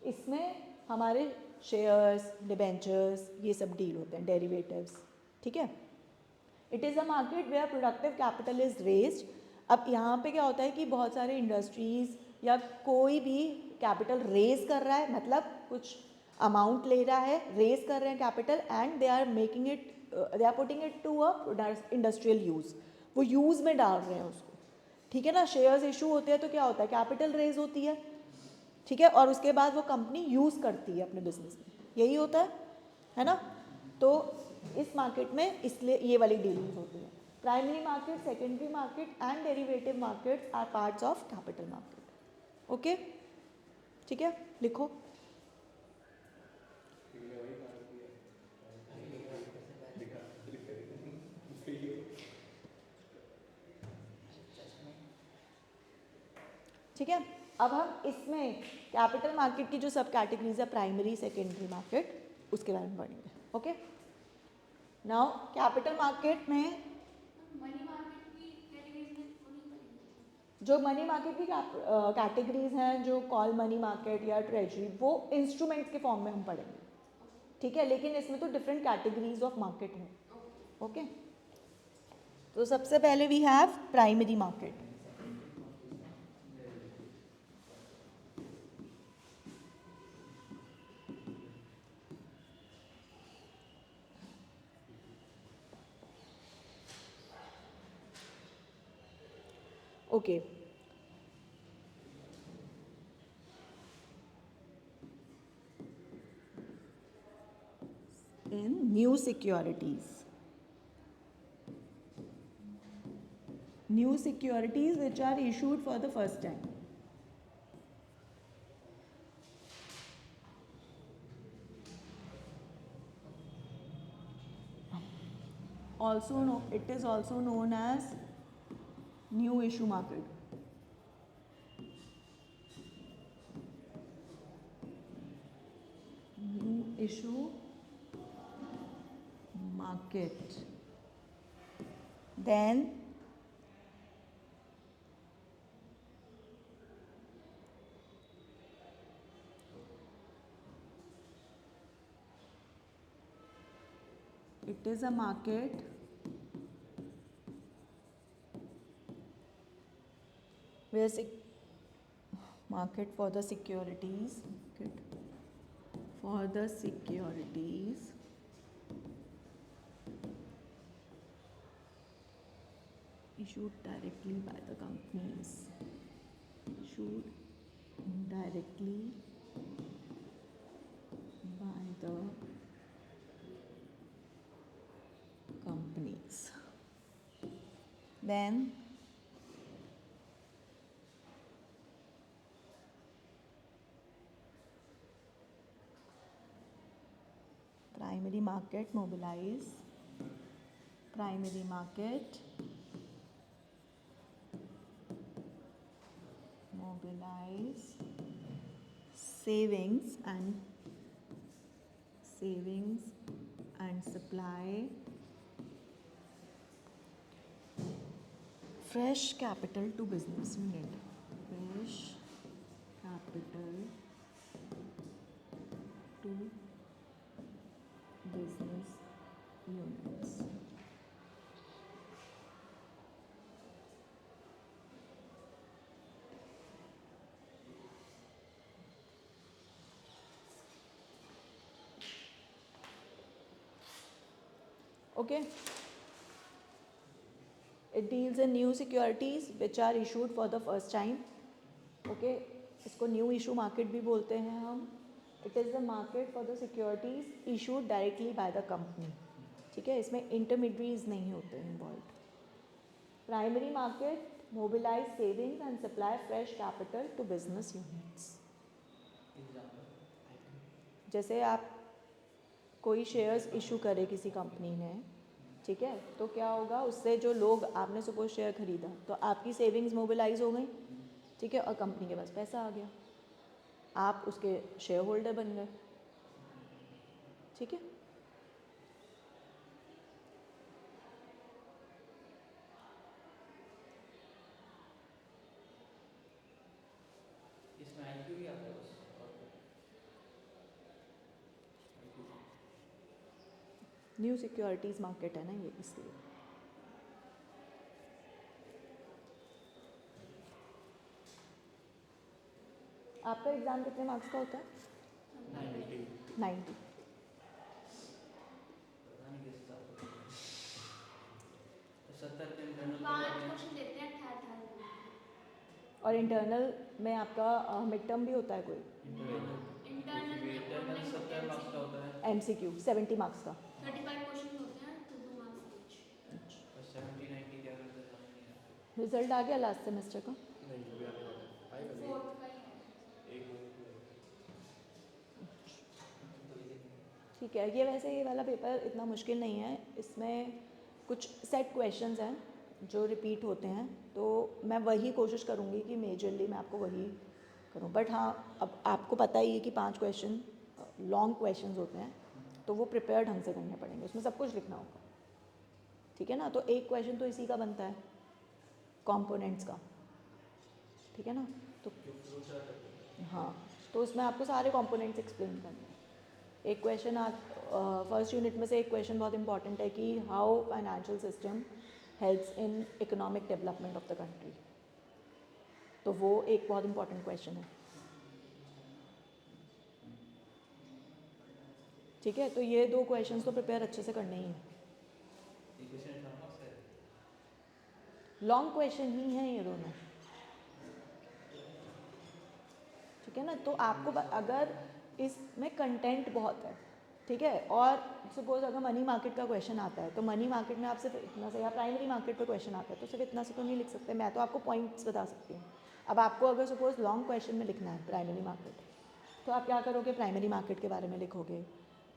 इसमें हमारे शेयर्स, डिबेंचर्स, ये सब डील होते हैं, डेरिवेटिव्स, ठीक है। It is a market where productive capital is raised. अब यहाँ पे क्या होता है कि बहुत सारे इंडस्ट्रीज़ या कोई भी कैपिटल रेज कर रहा है, मतलब कुछ अमाउंट ले रहा है, रेज कर रहे हैं capital and they are making it, they are putting it to a industrial use, वो यूज़ में डाल रहे हैं उसको, ठीक है ना। शेयर्स इशू होते हैं तो क्या होता है? कैपिटल रेज होती है, ठीक है, और उसके बाद वो कंपनी यूज़ करती है अपने बिजनेस में, यही होता है ना। तो इस मार्केट में इसलिए ये वाली डीलिंग होती है। Primary market, secondary market and derivative markets are parts of capital market. Okay, ठीक है, लिखो। ठीक है, अब हम इसमें कैपिटल मार्केट की जो सब कैटेगरीज है, प्राइमरी, सेकेंडरी मार्केट, उसके बारे में पढ़ेंगे। ओके, नाउ कैपिटल मार्केट में मनी मार्केट की कैटेगरीज में वो नहीं पड़ेगी। जो मनी मार्केट की कैटेगरीज हैं, जो कॉल मनी मार्केट या ट्रेजरी, वो इंस्ट्रूमेंट्स के फॉर्म में हम पढ़ेंगे, ठीक है। लेकिन इसमें तो डिफरेंट कैटेगरीज ऑफ मार्केट हैं। ओके, तो सबसे पहले we have primary market. Okay, in new securities, which are issued for the first time. It is also known as new issue market. New issue market. Then it is a market where market for the securities, issued directly by the companies, issued directly by the companies. Then primary market mobilize, savings and supply fresh capital to business unit. Fresh capital to business units. Okay. It deals in new securities which are issued for the first time. Okay, इसको new issue market भी बोलते हैं हम. It is the market for the securities issued directly by the company. ठीक है, इसमें intermediaries नहीं होते involved. Primary market mobilize savings and supply fresh capital to business units. जैसे आप कोई शेयर्स इशू करे किसी कंपनी ने, ठीक है, तो क्या होगा उससे जो लोग, आपने सपोज शेयर खरीदा तो आपकी सेविंग्स मोबिलाइज हो गई, ठीक है, और कंपनी के पास पैसा आ गया, आप उसके शेयर होल्डर बन गए, ठीक है. इसमें IQ भी आता है बस और न्यू सिक्योरिटीज़ मार्केट है ना ये, इसलिए. आपका एग्ज़ाम कितने मार्क्स का होता है? 90. पता नहीं किस हिसाब से 70 के इंटरनल 5 क्वेश्चन देते हैं 18 और इंटरनल में आपका मिड टर्म भी होता है कोई? इंटरनल में इंटरनल 70 मार्क्स का होता है MCQ 70 मार्क्स का. 35 क्वेश्चन होते हैं तो 2 मार्क्स ईच. और 70 90 क्या करते हैं समझ नहीं आता. रिजल्ट आ गया लास्ट सेमेस्टर का? नहीं अभी आने वाला है. आएगा नहीं. फोर्थ का ही है. एक महीने में. ठीक है. ये वैसे ये वाला पेपर इतना मुश्किल नहीं है, इसमें कुछ सेट क्वेश्चंस हैं जो रिपीट होते हैं, तो मैं वही कोशिश करूँगी कि मेजरली मैं आपको वही करूँ. बट हाँ, अब आपको पता ही है कि 5 क्वेश्चन लॉन्ग क्वेश्चंस होते हैं, तो वो प्रिपेयर ढंग से करने पड़ेंगे, उसमें सब कुछ लिखना होगा, ठीक है ना. तो एक क्वेश्चन तो इसी का बनता है, कंपोनेंट्स का, ठीक है ना. तो हाँ, तो उसमें आपको सारे कंपोनेंट्स एक्सप्लेन करने हैं. एक क्वेश्चन आप फर्स्ट यूनिट में से एक क्वेश्चन बहुत इंपॉर्टेंट है कि how financial system helps in economic development of the country, तो वो एक बहुत इंपॉर्टेंट क्वेश्चन है, ठीक है. तो ये 2 क्वेश्चंस तो प्रिपेयर अच्छे से करने ही हैं. ये क्वेश्चन मार्क्स है. लॉन्ग क्वेश्चन ही हैं ये दोनों, ठीक है ना. तो आपको अगर इसमें कंटेंट बहुत है, ठीक है, और सपोज अगर मनी मार्केट का क्वेश्चन आता है तो मनी मार्केट में आप सिर्फ इतना से, या प्राइमरी मार्केट पे क्वेश्चन आता है तो सिर्फ इतना से तो नहीं लिख सकते. मैं तो आपको पॉइंट्स बता सकती हूँ. अब आपको अगर सपोज लॉन्ग क्वेश्चन में लिखना है प्राइमरी मार्केट, तो आप क्या करोगे, प्राइमरी मार्केट के बारे में लिखोगे,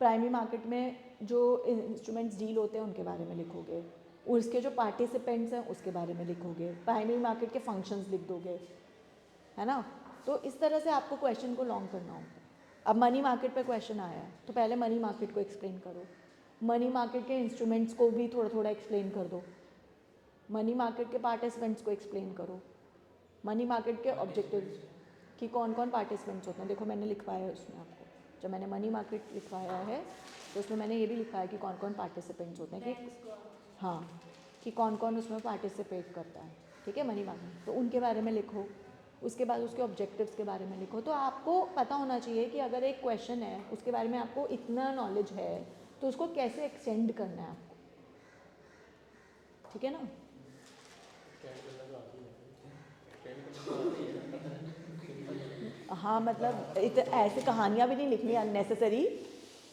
प्राइमरी मार्केट में जो इंस्ट्रूमेंट्स डील होते हैं उनके बारे में लिखोगे, उसके जो पार्टिसिपेंट्स हैं उसके बारे में लिखोगे, प्राइमरी मार्केट के फंक्शंस लिख दोगे, है ना. तो इस तरह से आपको क्वेश्चन को लॉन्ग करना होगा. अब मनी मार्केट पे क्वेश्चन आया है तो पहले मनी मार्केट को एक्सप्लेन करो, मनी मार्केट के इंस्ट्रूमेंट्स को भी थोड़ा थोड़ा एक्सप्लेन कर दो, मनी मार्केट के पार्टिसिपेंट्स को एक्सप्लेन करो, मनी मार्केट के ऑब्जेक्टिव्स कि कौन कौन पार्टिसिपेंट्स होते हैं. देखो मैंने लिखवाया है उसमें आपको, जब मैंने मनी मार्केट लिखवाया है तो उसमें मैंने ये भी लिखा है कि कौन कौन पार्टिसिपेंट्स होते हैं, कि हाँ, कि कौन कौन उसमें पार्टिसिपेट करता है, ठीक है, मनी मार्केट. तो उनके बारे में लिखो, उसके बाद उसके ऑब्जेक्टिव्स के बारे में लिखो. तो आपको पता होना चाहिए कि अगर एक क्वेश्चन है उसके बारे में आपको इतना नॉलेज है तो उसको कैसे एक्सटेंड करना है आपको, ठीक है ना. स्टैंड करना तो आती है. स्टैंड करना तो आती है. हाँ, मतलब ऐसे कहानियाँ भी नहीं लिखनी अननेसेसरी,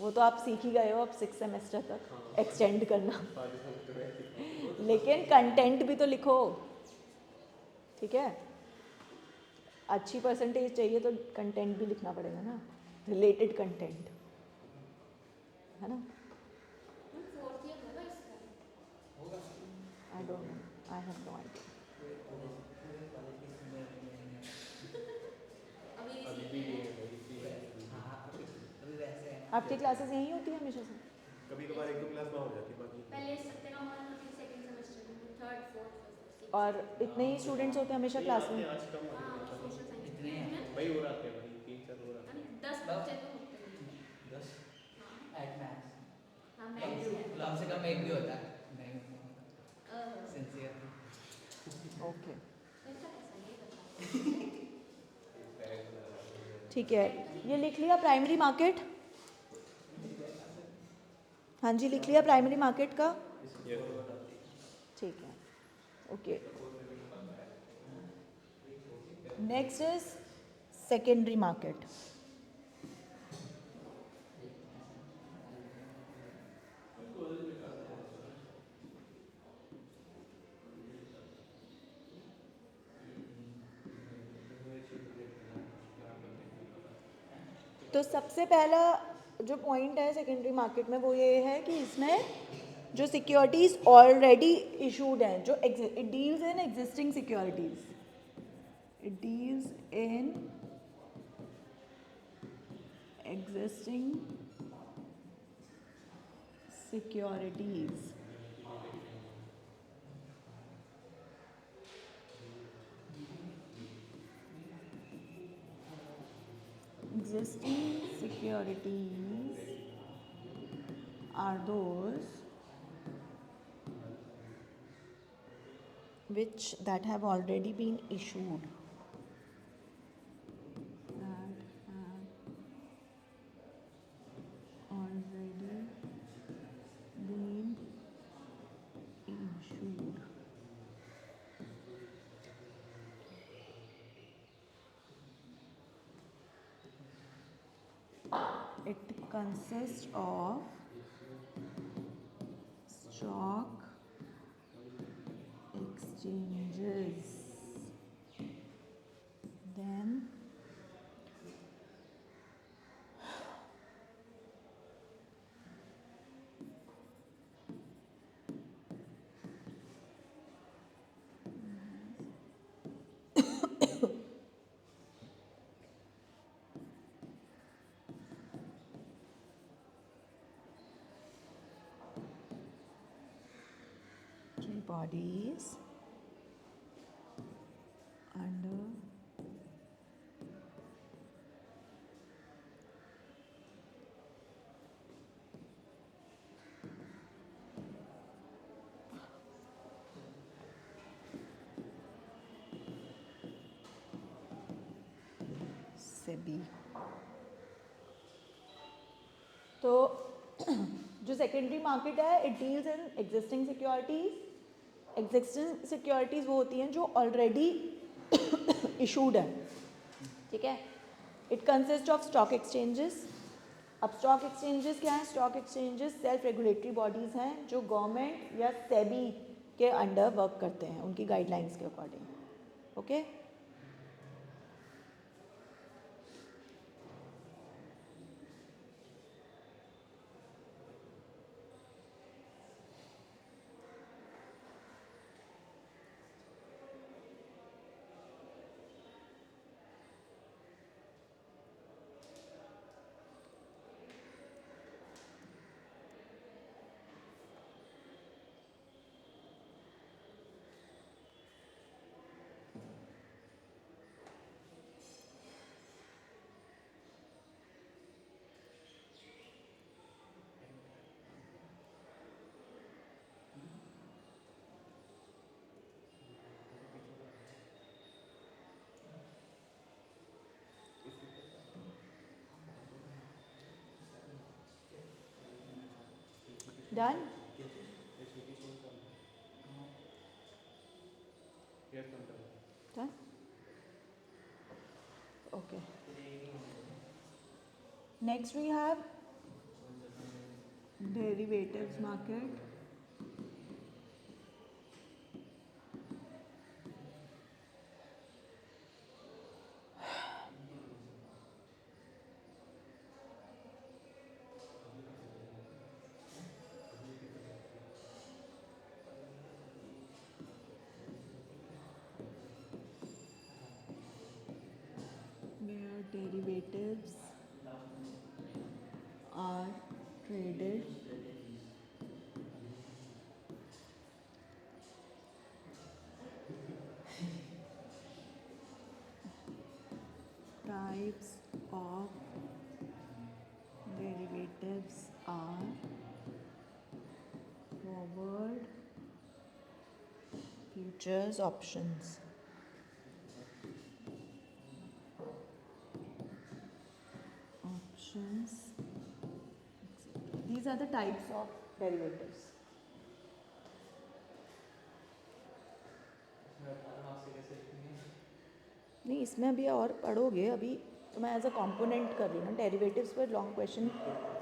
वो तो आप सीख ही गए हो अब 6 सेमेस्टर तक एक्सटेंड करना, लेकिन कंटेंट भी तो लिखो, ठीक है. अच्छी परसेंटेज चाहिए तो कंटेंट भी लिखना पड़ेगा ना, रिलेटेड कंटेंट, है ना. फोर्थ ईयर होगा इसका. I don't know, I have no idea. अभी अभी भी ये है भाई, इसी है. अभी वैसे है. आपकी क्लासेस यहीं होती है हमेशा से? कभी कभार 1-2 क्लास में हो जाती है, बाकी पहले सत्य का मान होती है सेकंड सेमेस्टर में, थर्ड फोर्थ फिफ्थ. और इतने ही स्टूडेंट्स होते हैं हमेशा नहीं, क्लास आते में? हैं, आज कम हाँ, आते हैं. सोशल साइंस इतने हैं. भाई और आते हैं भाई, 3-4 और आते हैं. 10 बच्चे तो होते हैं. 10 एट मैक्स. हाँ, मैथ्स है. कम से कम एक भी होता है. नहीं सिंसियर. ओके, ऐसा कैसा ये बता. ठीक है. ये लिख लिया प्राइमरी मार्केट? हाँ जी, लिख लिया प्राइमरी मार्केट का? ठीक है, okay. Next is secondary market. तो सबसे पहला जो पॉइंट है सेकेंडरी मार्केट में वो ये है कि इसमें जो सिक्योरिटीज ऑलरेडी इशूड हैं, जो it deals in existing securities, it deals in existing securities. Existing securities are those that have already been issued. That have already been issued. It consists of stock exchanges. Then three bodies under SEBI. तो जो secondary market है it deals in existing securities. Existing securities वो होती हैं जो already issued है, ठीक है. It consist of stock exchanges. अब स्टॉक एक्सचेंजेस क्या हैं? Stock exchanges self regulatory bodies हैं जो गवर्नमेंट या सेबी के अंडर वर्क करते हैं उनकी गाइडलाइंस के according. Okay done. Done? Okay. Next we have derivatives market. Where derivatives are traded types of derivatives are forward, futures, options. Options. These are the types of derivatives. नहीं इसमें अभी और पढ़ोगे. अभी तो मैं एज अ कंपोनेंट कर रही हूँ ना. डेरिवेटिव्स पर लॉन्ग क्वेश्चन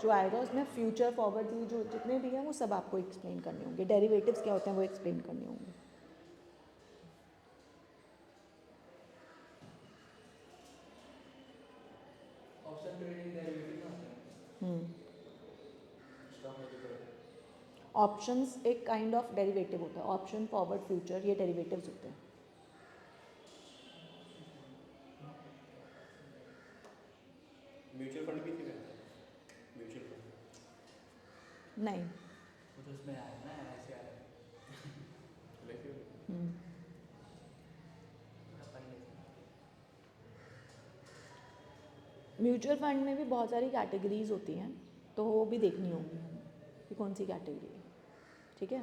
जो आएगा उसमें फ्यूचर फॉरवर्ड जो जितने भी हैं वो सब आपको एक्सप्लेन करने होंगे. डेरिवेटिव्स क्या होते हैं वो एक्सप्लेन करने होंगे. ऑप्शन ट्रेडिंग ऑप्शंस एक काइंड ऑफ डेरिवेटिव होता है, ऑप्शन फॉरवर्ड फ्यूचर ये डेरिवेटिव्स होते हैं. म्यूचुअल फंड भी थी म्यूचुअल फंड नहीं. वो तो उसमें आया ना ऐसे आया LIC थोड़ा पढ़ लेते हैं. म्यूचुअल फंड में भी बहुत सारी कैटेगरीज होती हैं, तो वो भी देखनी होगी कि कौन सी कैटेगरी है. ठीक है,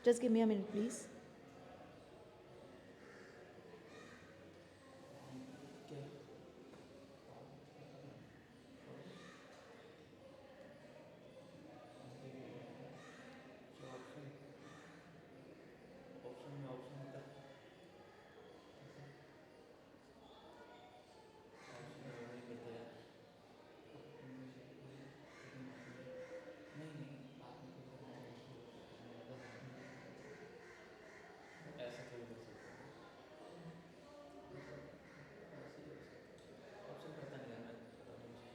just give me a minute please. क्या ऑप्शन ऑप्शन में ऑप्शन होता है. ऑप्शन में वही करते हैं. नहीं नहीं आपने तो करना है ऐसे थोड़ी कर सकते हैं. ऑप्शन करता नहीं है मैं पता नहीं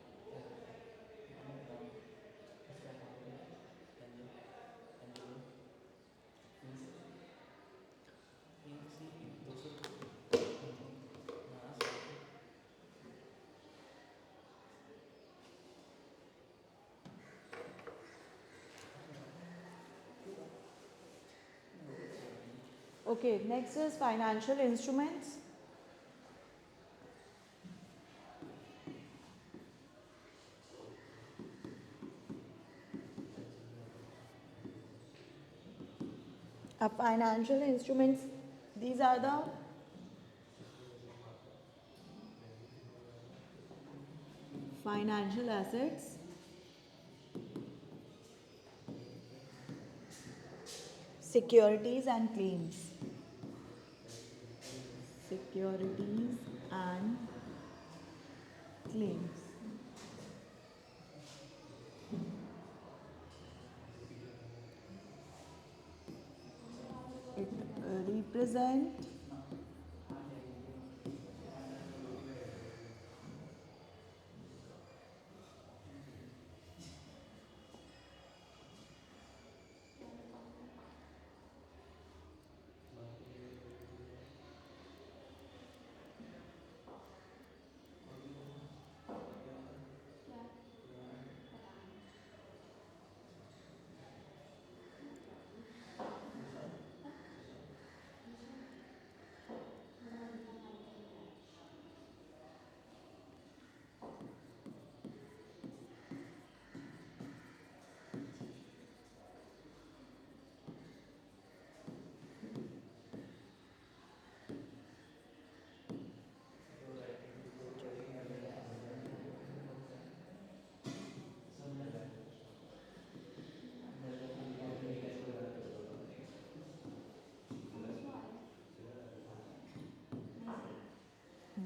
Okay, next is financial instruments. Financial instruments, these are the financial assets securities and claims. Securities and claims. It represent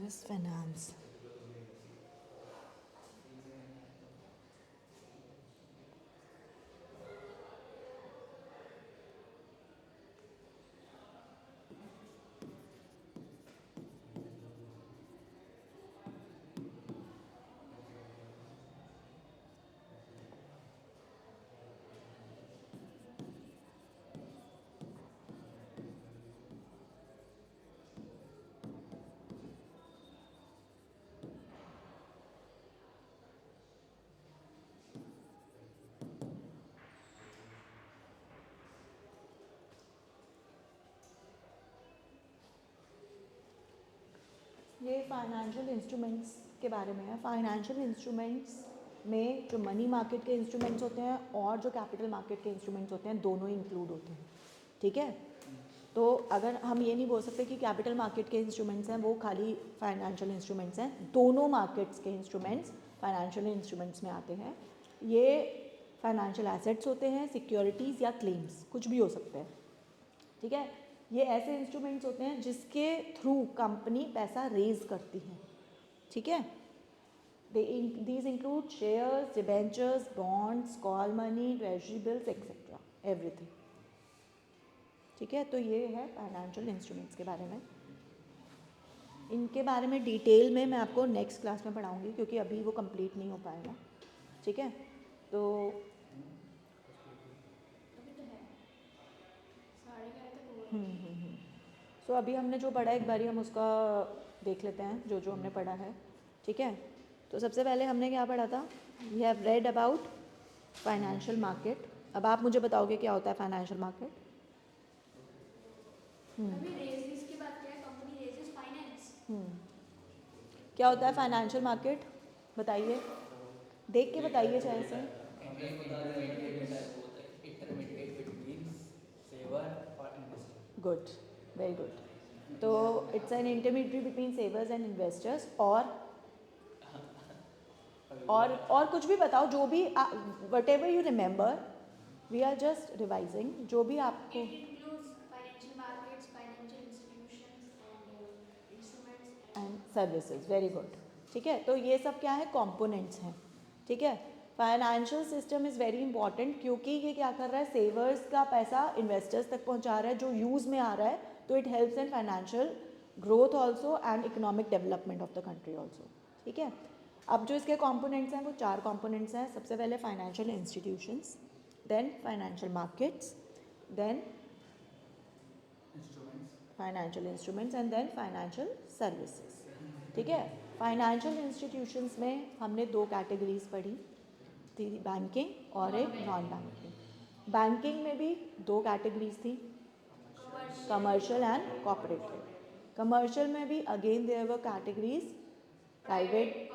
this finance. ये फाइनेंशियल इंस्ट्रूमेंट्स के बारे में है. फाइनेंशियल इंस्ट्रूमेंट्स में जो मनी मार्केट के इंस्ट्रूमेंट्स होते हैं और जो कैपिटल मार्केट के इंस्ट्रूमेंट्स होते हैं दोनों इंक्लूड होते हैं. ठीक है, तो अगर हम ये नहीं बोल सकते कि कैपिटल मार्केट के इंस्ट्रूमेंट्स हैं वो खाली फाइनेंशियल इंस्ट्रूमेंट्स हैं. दोनों मार्केट्स के इंस्ट्रूमेंट्स फाइनेंशियल इंस्ट्रूमेंट्स में आते हैं. ये फाइनेंशियल एसेट्स होते हैं, सिक्योरिटीज़ या क्लेम्स, कुछ भी हो सकते हैं. ठीक है, ये ऐसे इंस्ट्रूमेंट्स होते हैं जिसके थ्रू कंपनी पैसा रेज करती है. ठीक है, these include shares, debentures, bonds, call money, treasury bills, etc. everything. ठीक है, तो ये है फाइनेंशियल इंस्ट्रूमेंट्स के बारे में. इनके बारे में डिटेल में मैं आपको नेक्स्ट क्लास में पढ़ाऊंगी क्योंकि अभी वो कंप्लीट नहीं हो पाएगा. ठीक है, तो अभी तो है 11:30 तक होगा। सो अभी हमने जो पढ़ा एक बारी हम उसका देख लेते हैं जो जो हमने पढ़ा है, ठीक है। तो सबसे पहले हमने क्या पढ़ा था, we have read about financial market. अब आप मुझे बताओगे क्या होता है फाइनेंशियल मार्केट? अभी रेज़ की बात करें, कंपनी रेजेस फाइनेंस। क्या होता है फाइनेंशियल मार्केट, बताइए, देख के बताइए चाहे से। एक इंटरमीडिएट टाइप होता है, इंटरमीडिएट बिटवीन सेवर और इन्वेस्टर। Good, very good. तो it's an intermediate between savers and investors, और कुछ भी बताओ, जो भी whatever you remember, we are just revising जो भी आपको। It includes financial markets, financial institutions and instruments and services, very good, ठीक है। तो ये सब क्या है, कंपोनेंट्स हैं, ठीक है। Financial system is very important क्योंकि ये क्या कर रहा है, सेवर्स का पैसा इन्वेस्टर्स तक पहुंचा रहा है जो यूज़ में आ रहा है, तो it helps in financial growth also and economic development of the country also, ठीक है। अब जो इसके कंपोनेंट्स हैं वो 4 कंपोनेंट्स हैं। सबसे पहले financial institutions, then financial markets, then financial instruments and then financial services, ठीक है। फाइनेंशियल इंस्टीट्यूशंस में हमने 2 कैटेगरीज पढ़ी थी, बैंकिंग और एक नॉन बैंकिंग। बैंकिंग में भी 2 कैटेगरीज थी, कमर्शियल एंड कॉर्पोरेटिव। कमर्शियल में भी again there were categories, private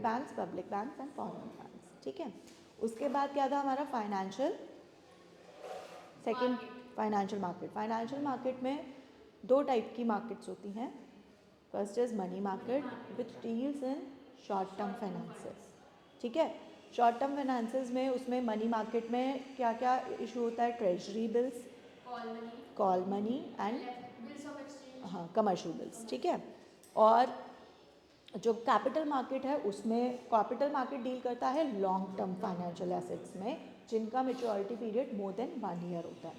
banks, public banks and foreign banks, ठीक है। उसके बाद क्या था हमारा financial, second financial market. Financial market में 2 टाइप की मार्केट्स होती हैं। First is money market which deals in short term finances, ठीक है। शॉर्ट टर्म फाइनेंसेस में उसमें मनी मार्केट में क्या क्या इशू होता है, treasury bills, call money and bills of exchange, हाँ कमर्शियल बिल्स, ठीक है। और जो कैपिटल मार्केट है उसमें कैपिटल मार्केट डील करता है लॉन्ग टर्म फाइनेंशियल एसेट्स में जिनका maturity period more than 1 year होता है,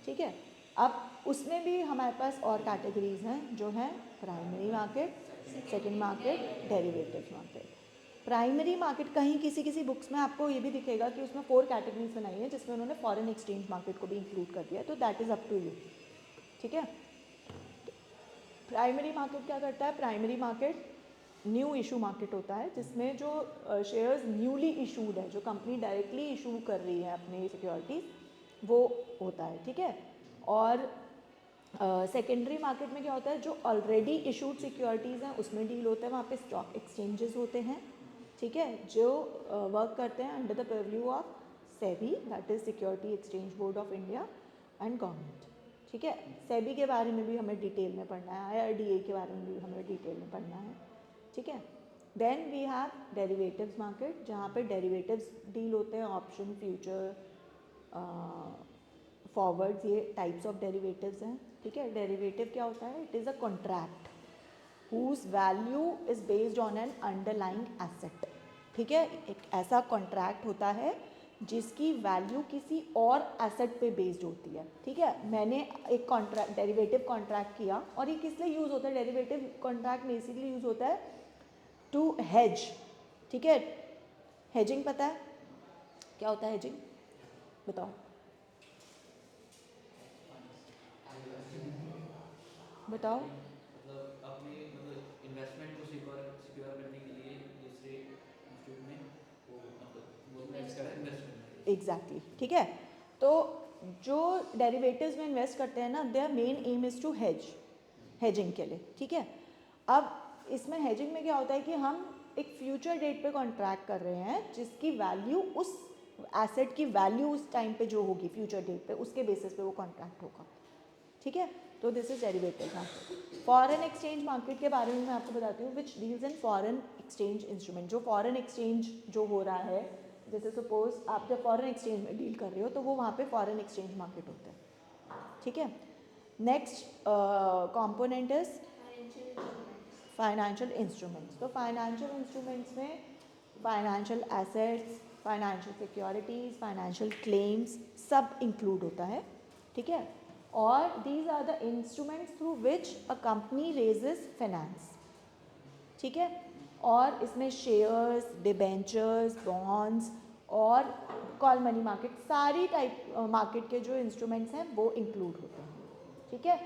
ठीक है। अब उसमें भी हमारे पास और कैटेगरीज हैं जो हैं primary market, second market, derivative market. Primary market कहीं किसी किसी बुक्स में आपको ये भी दिखेगा कि उसमें 4 कैटेगरीज बनाई है जिसमें उन्होंने फॉरेन एक्सचेंज मार्केट को भी इंक्लूड कर दिया है, तो that is up to you, ठीक है। प्राइमरी मार्केट क्या करता है, primary market new issue market होता है जिसमें जो शेयर्स न्यूली इशूड है, जो कंपनी डायरेक्टली इशू कर रही है अपनी सिक्योरिटीज़, वो होता है, ठीक है। और सेकेंडरी मार्केट में क्या होता है, जो ऑलरेडी इशूड सिक्योरिटीज़ हैं उसमें डील होता है, वहाँ पे स्टॉक एक्सचेंजेस होते हैं, ठीक है, जो वर्क करते हैं under the purview of SEBI, that is security exchange board of India and government, ठीक है। सेबी के बारे में भी हमें डिटेल में पढ़ना है, IRDA के बारे में भी हमें डिटेल में पढ़ना है, ठीक है। Then we have derivatives market जहाँ पे डेरिवेटिव्स डील होते हैं, ऑप्शन, फ्यूचर, फॉरवर्ड्स, ये टाइप्स ऑफ डेरिवेटिव्स हैं, ठीक है। डेरिवेटिव क्या होता है, it is a contract whose value is based on an underlying asset, ठीक है। एक ऐसा कॉन्ट्रैक्ट होता है जिसकी वैल्यू किसी और एसेट पे बेस्ड होती है, ठीक है। मैंने एक कॉन्ट्रैक्ट डेरिवेटिव कॉन्ट्रैक्ट किया, और ये किस लिए यूज़ होता है, डेरिवेटिव कॉन्ट्रैक्ट बेसिकली यूज़ होता है टू हेज, ठीक है। हेजिंग पता है क्या होता है, हेजिंग बताओ, बताओ। मतलब अपने मतलब इन्वेस्टमेंट को सिक्योर करने के लिए दूसरे इंस्टीट्यूट में वो मतलब वो इन्वेस्टमेंट एग्जैक्टली, ठीक है। तो जो डेरिवेटिव्स में इन्वेस्ट करते हैं ना, their main aim is to hedging के लिए, ठीक है। अब इसमें हेजिंग में क्या होता है कि हम एक फ्यूचर डेट पे कॉन्ट्रैक्ट कर रहे हैं जिसकी वैल्यू, उस एसेट की वैल्यू उस टाइम पे जो होगी फ्यूचर डेट पे, उसके बेसिस पे वो कॉन्ट्रैक्ट होगा, ठीक है। तो this is derivative market. Foreign exchange market के बारे में मैं आपको बताती हूँ, विच deals in foreign exchange instrument. जो फॉरेन एक्सचेंज जो हो रहा है, जैसे सपोज आप जब फॉरेन एक्सचेंज में डील कर रहे हो तो वो वहाँ पे फॉरेन एक्सचेंज मार्केट होता है, ठीक है। Next component is financial instruments. तो फाइनेंशियल इंस्ट्रूमेंट्स में financial assets, financial securities, financial claims सब इंक्लूड होता है, ठीक है। और these are the instruments through which a company raises finance, ठीक है। और इसमें शेयर्स, डिबेंचर्स, बॉन्ड्स, और कॉल मनी मार्केट, सारी टाइप मार्केट के जो इंस्ट्रूमेंट्स हैं वो इंक्लूड होते हैं, ठीक है।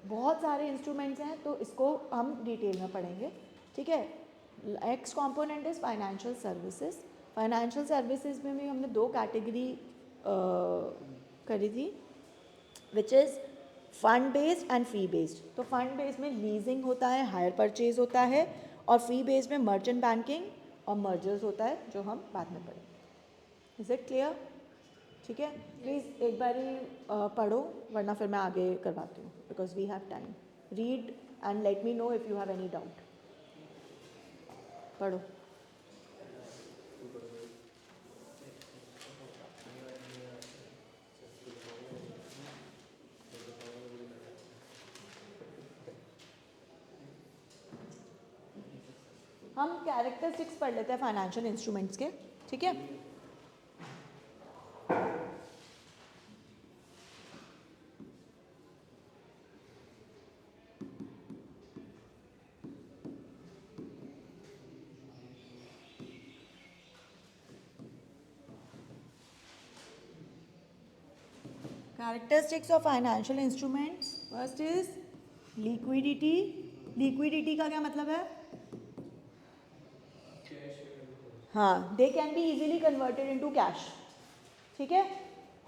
बहुत सारे इंस्ट्रूमेंट्स हैं तो इसको हम डिटेल में पढ़ेंगे, ठीक है। Next component is financial services. Financial services में भी हमने 2 कैटेगरी करी थी, which is fund based and fee based. तो फंड बेस्ड में लीजिंग होता है, हायर परचेज होता है, और फी बेस्ड में मर्चेंट बैंकिंग और मर्जर्स होता है, जो हम बाद में पढ़ेंगे। Is it clear? ठीक है, प्लीज़ एक बार ही पढ़ो, वरना फिर मैं आगे करवाती हूँ, because we have time. Read and let me know if you have any doubt. पढ़ो। हम कैरेक्टरिस्टिक्स पढ़ लेते हैं फाइनेंशियल इंस्ट्रूमेंट्स के, ठीक है। Characteristics of financial instruments. First is liquidity. Liquidity का क्या मतलब है? हाँ, they can be easily converted into cash. ठीक है?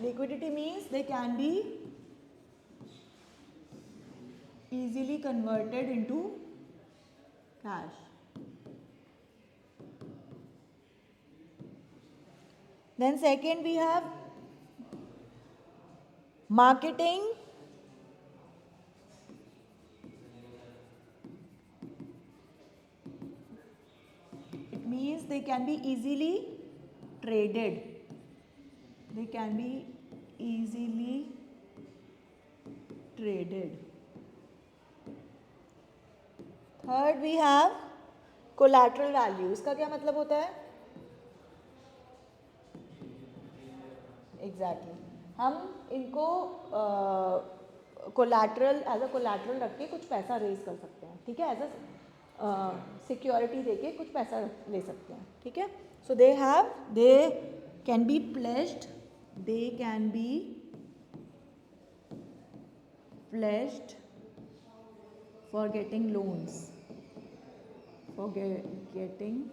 Liquidity means they can be easily converted into cash. Then second we have marketing. It means they can be easily traded. They can be easily traded. Third we have collateral value. इसका क्या मतलब होता है? Exactly. हम इनको collateral as a collateral रख के कुछ पैसा रेज कर सकते हैं, ठीक है। एज अ सिक्योरिटी दे के कुछ पैसा ले सकते हैं, ठीक है। So they can be pledged, they can be pledged for getting loans, for getting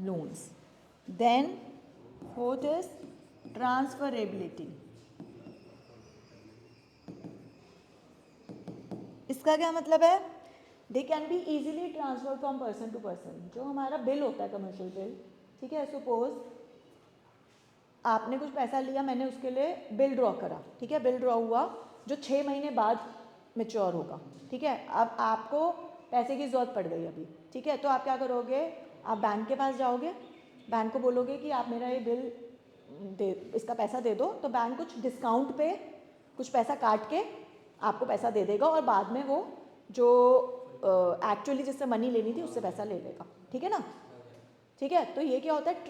loans. Then fourth is transferability. इसका क्या मतलब है? They can be easily transferred from person to person. जो हमारा बिल होता है, कमर्शियल बिल, ठीक है। सपोज आपने कुछ पैसा लिया, मैंने उसके लिए बिल ड्रॉ करा, ठीक है। बिल ड्रॉ हुआ जो 6 महीने बाद मैच्योर होगा, ठीक है। अब आपको पैसे की ज़रूरत पड़ गई अभी, ठीक है। तो आप क्या करोगे? आप बैंक के पास जाओगे, बैंक को बोलोगे कि आप मेरा ये बिल दे, इसका पैसा दे दो, तो बैंक कुछ डिस्काउंट पे कुछ पैसा काट के आपको पैसा दे देगा, और बाद में वो जो एक्चुअली जिससे मनी लेनी थी उससे पैसा ले लेगा, ठीक है ना। ठीक है, तो ये क्या होता है?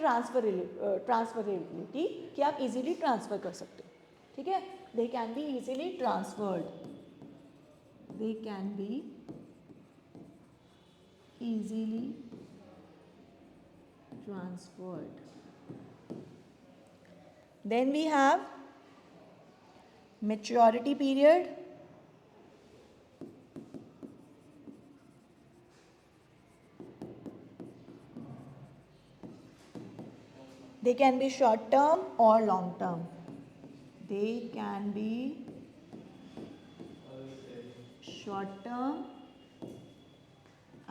ट्रांसफरेबिलिटी, कि आप इजीली ट्रांसफ़र कर सकते हो, ठीक है। दे can be easily transferred, they can B easily transferred. Then we have maturity period. They can be short term or long term. They can be short term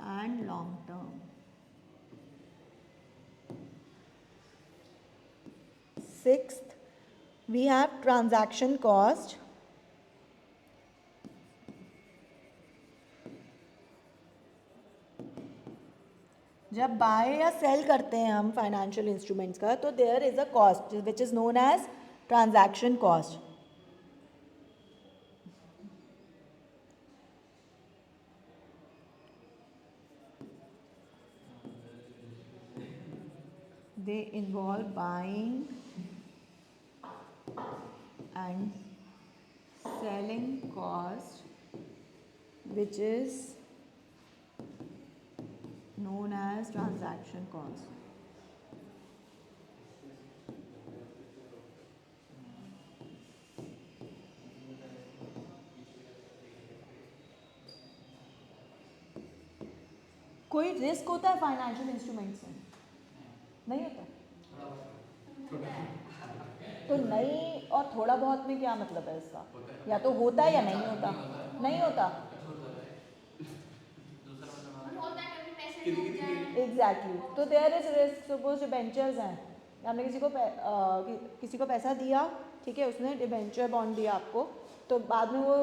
and long term. Sixth, we have transaction cost. जब buy या sell करते हैं हम financial instruments का, तो there is a cost which is known as transaction cost. They involve buying and selling cost, which is known as transaction cost. कोई risk होता है फाइनेंशियल इंस्ट्रूमेंट्स में? नहीं होता। तो नहीं और थोड़ा बहुत में क्या मतलब है इसका? या तो होता है या नहीं होता। नहीं होता। होता है कभी पैसे डूब जाए। एग्जैक्टली तो there is risk. Suppose debentures हैं, आपने किसी को पैसा दिया, ठीक है, उसने डिबेंचर बॉन्ड दिया आपको, तो बाद में वो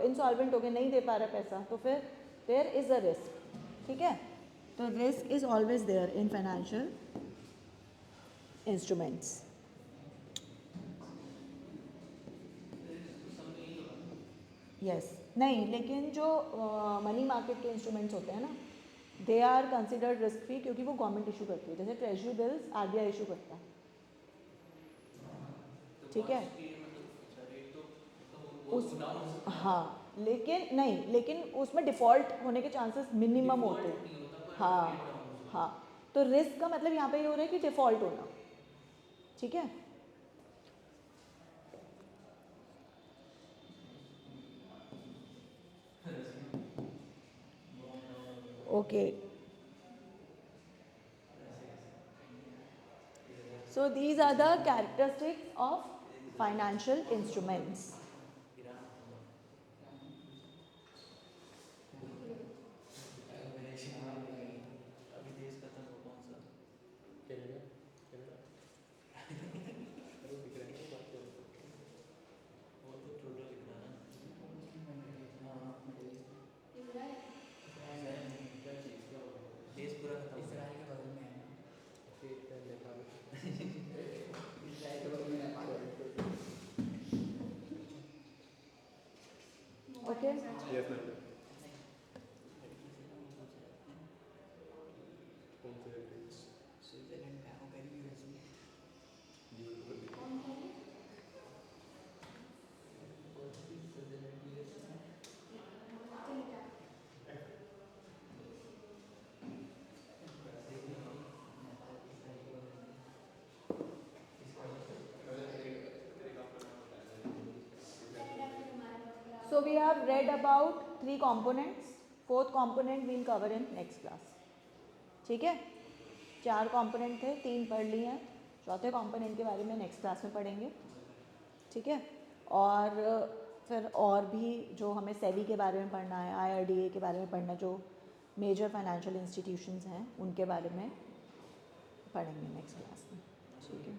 इंसॉल्वेंट हो गया, नहीं दे पा रहा पैसा, तो फिर देयर इज अ रिस्क, ठीक है। तो risk is always there in financial instruments. Yes नहीं, लेकिन जो मनी मार्केट के इंस्ट्रूमेंट्स होते हैं ना, they are considered risk free, क्योंकि वो गवर्नमेंट इशू करती है, जैसे ट्रेजरी बिल्स आरबीआई इशू करता है, ठीक है। उस हाँ लेकिन नहीं, लेकिन उसमें डिफ़ॉल्ट होने के चांसेस मिनिमम होते हैं। हाँ हाँ, तो रिस्क का मतलब यहाँ पे ये हो रहा है कि डिफ़ॉल्ट होना, ठीक है। Okay, so these are the characteristics of financial instruments. अभी देश का था वो कौन सा? कनाडा कनाडा वो दिख रहा है ना बात कर। वो तो टोटल लिख रहा है। हाँ देश पूरा खत्म। इसराइल के बगल में है ना, एक है नेपाल। इसराइल के बगल में नेपाल। Okay. Yes ma'am. कौन से कंट्रीज? स्विट्जरलैंड में हो गई यूएस में। So we have read about 3 components. 4th component we'll cover in next class. ठीक है, 4 component थे, 3 पढ़ लिए हैं, 4थे component के बारे में नेक्स्ट क्लास में पढ़ेंगे, ठीक है। और फिर और भी जो हमें सेबी के बारे में पढ़ना है, IRDA के बारे में पढ़ना है, जो मेजर फाइनेंशियल इंस्टीट्यूशंस हैं उनके बारे में पढ़ेंगे नेक्स्ट क्लास में, ठीक है।